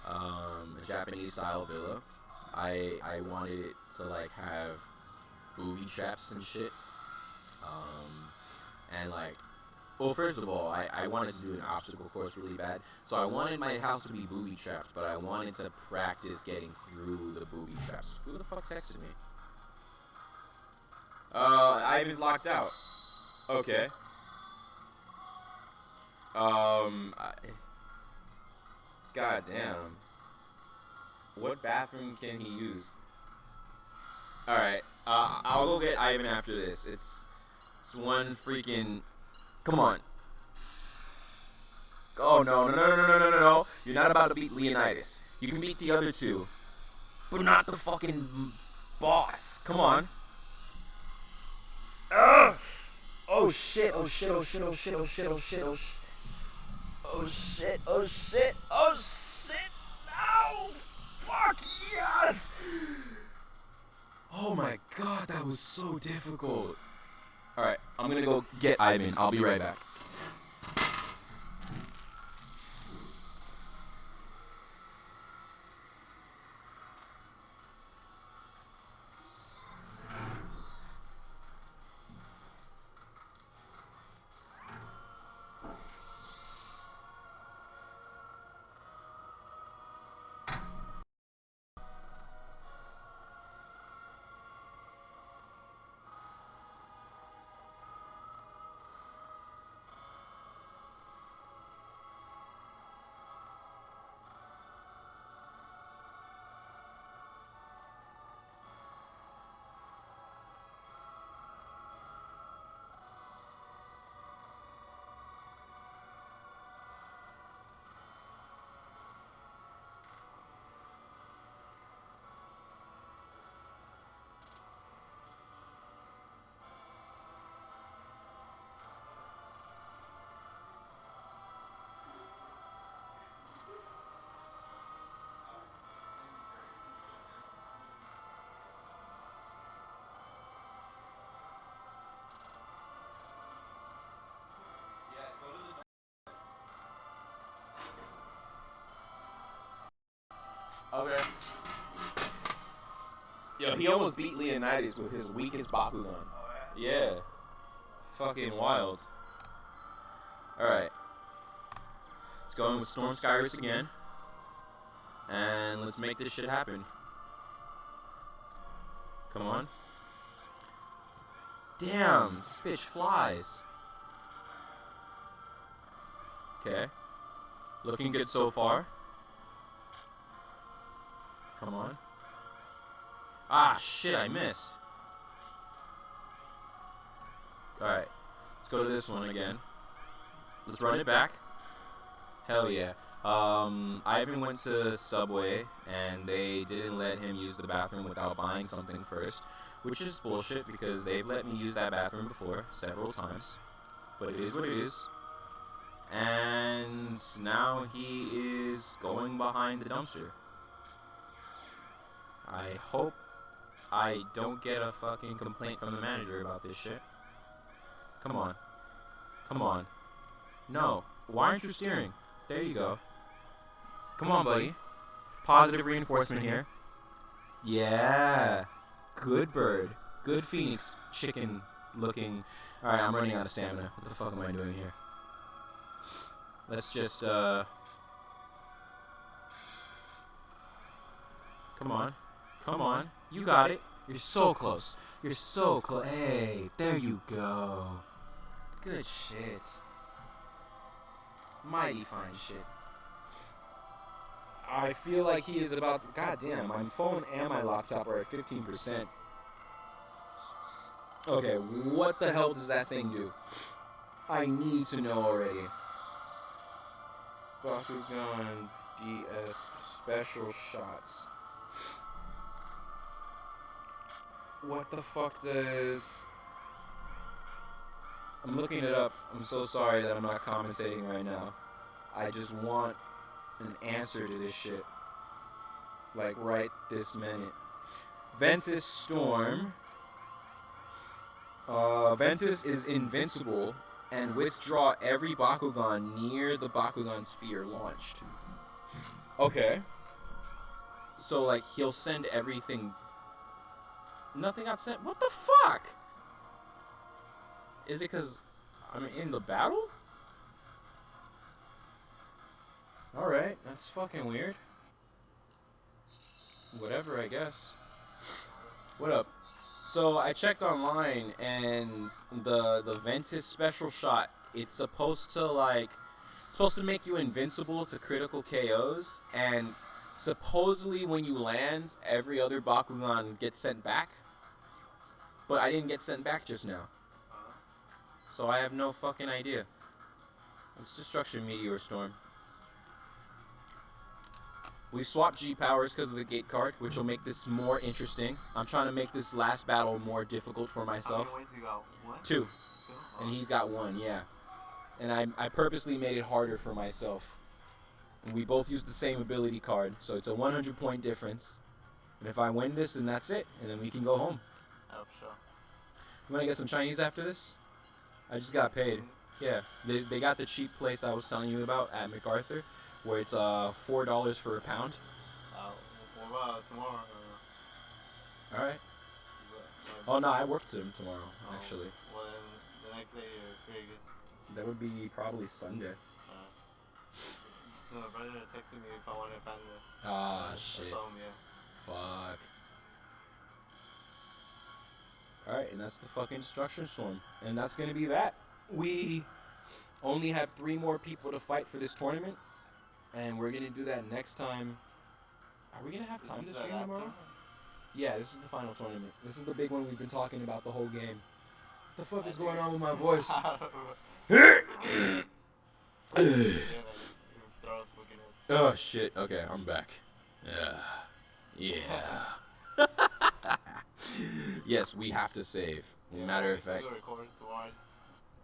A Japanese style villa. I wanted it to like have booby traps and shit. And like, well, first of all, I wanted to do an obstacle course really bad. So I wanted my house to be booby trapped, but I wanted to practice getting through the booby traps. Who the fuck texted me? Ivan's locked out. Okay. God damn. What bathroom can he use? Alright, I'll go get Ivan after this. It's one freaking... Come on. Oh, no. You're not about to beat Leonidas. You can beat the other two. But not the fucking boss. Come on. Ugh! Oh shit. Oh shit. No! Fuck yes! Oh my god, that was so difficult. Alright, I'm gonna go get Ivan. I'll be right back. Okay. Yo, he almost beat Leonidas with his weakest Bakugan. Yeah. Fucking wild. Alright. Let's go in with Storm Skyrus again. And let's make this shit happen. Come on. Damn, this bitch flies. Okay. Looking good so far. Come on. Ah, shit, I missed. Alright. Let's go to this one again. Let's run it back. Hell yeah. Ivan went to Subway, and they didn't let him use the bathroom without buying something first, which is bullshit because they've let me use that bathroom before, several times. But it is what it is. And now he is going behind the dumpster. I hope I don't get a fucking complaint from the manager about this shit. Come on. Come on. No. Why aren't you steering? There you go. Come on, buddy. Positive reinforcement here. Yeah. Good bird. Good phoenix chicken looking. Alright, I'm running out of stamina. What the fuck am I doing here? Let's just, Come on. Come on. You got it. You're so close. You're so close. Hey, there you go. Good shit. Mighty fine shit. I feel like he is about to... God damn, my phone and my laptop are at 15%. Okay, what the hell does that thing do? I need to know already. Bakugan DS special shots. What the fuck does... I'm looking it up. I'm so sorry that I'm not commentating right now. I just want an answer to this shit. Like right this minute. Ventus Storm. Ventus is invincible and withdraw every Bakugan near the Bakugan sphere launched. Okay. So like he'll send everything. Nothing got sent. What the fuck? Is it because I'm in the battle? Alright, that's fucking weird. Whatever, I guess. What up? So I checked online and the Ventus special shot, it's supposed to make you invincible to critical KOs, and supposedly when you land, every other Bakugan gets sent back. But I didn't get sent back just now. So I have no fucking idea. It's Destruction Meteor Storm. We swapped G powers because of the gate card, which will make this more interesting. I'm trying to make this last battle more difficult for myself. How many ways you got? One? Two. And he's got one, yeah. And I purposely made it harder for myself. And we both used the same ability card, so it's a 100-point difference. And if I win this, then that's it, and then we can go home. Oh, sure. You want to get some Chinese after this? I just got paid. Yeah, they got the cheap place I was telling you about at MacArthur, where it's $4 for a pound. What about tomorrow? All right. Oh no, I work tomorrow actually. Well, then the next day you're free, I guess. That would be probably Sunday. No, my brother texted me if I wanted to find it. Ah, shit. Yeah. Fuck. Alright, and that's the fucking Destruction Storm. And that's gonna be that. We only have 3 more people to fight for this tournament. And we're gonna do that next time. Are we gonna have time to stream tomorrow? Yeah, this is the final tournament. This is the big one we've been talking about the whole game. What the fuck is going on with my voice? Oh shit, okay, I'm back. Yeah. Yes, we have to save. Matter of fact. I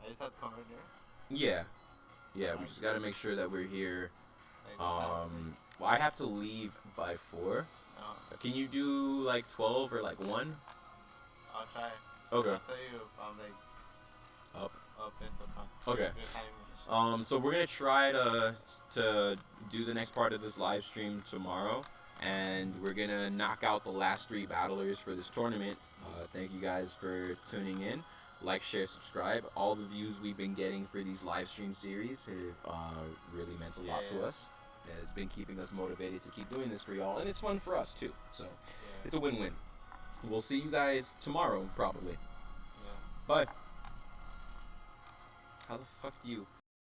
just have to come in Yeah. here. Yeah, we just gotta make sure that we're here. Well, I have to leave by 4. Can you do like 12 or like 1? I'll try. Okay. I'll tell you if I'm like up and stuff. Okay. So we're gonna try to do the next part of this live stream tomorrow, and we're gonna knock out the last 3 battlers for this tournament. Thank you guys for tuning in. Like, share, subscribe. All the views we've been getting for these live stream series have really meant a lot to us. It's been keeping us motivated to keep doing this for y'all, and it's fun for us too. So it's a win-win. We'll see you guys tomorrow, probably. Bye. How the fuck do you...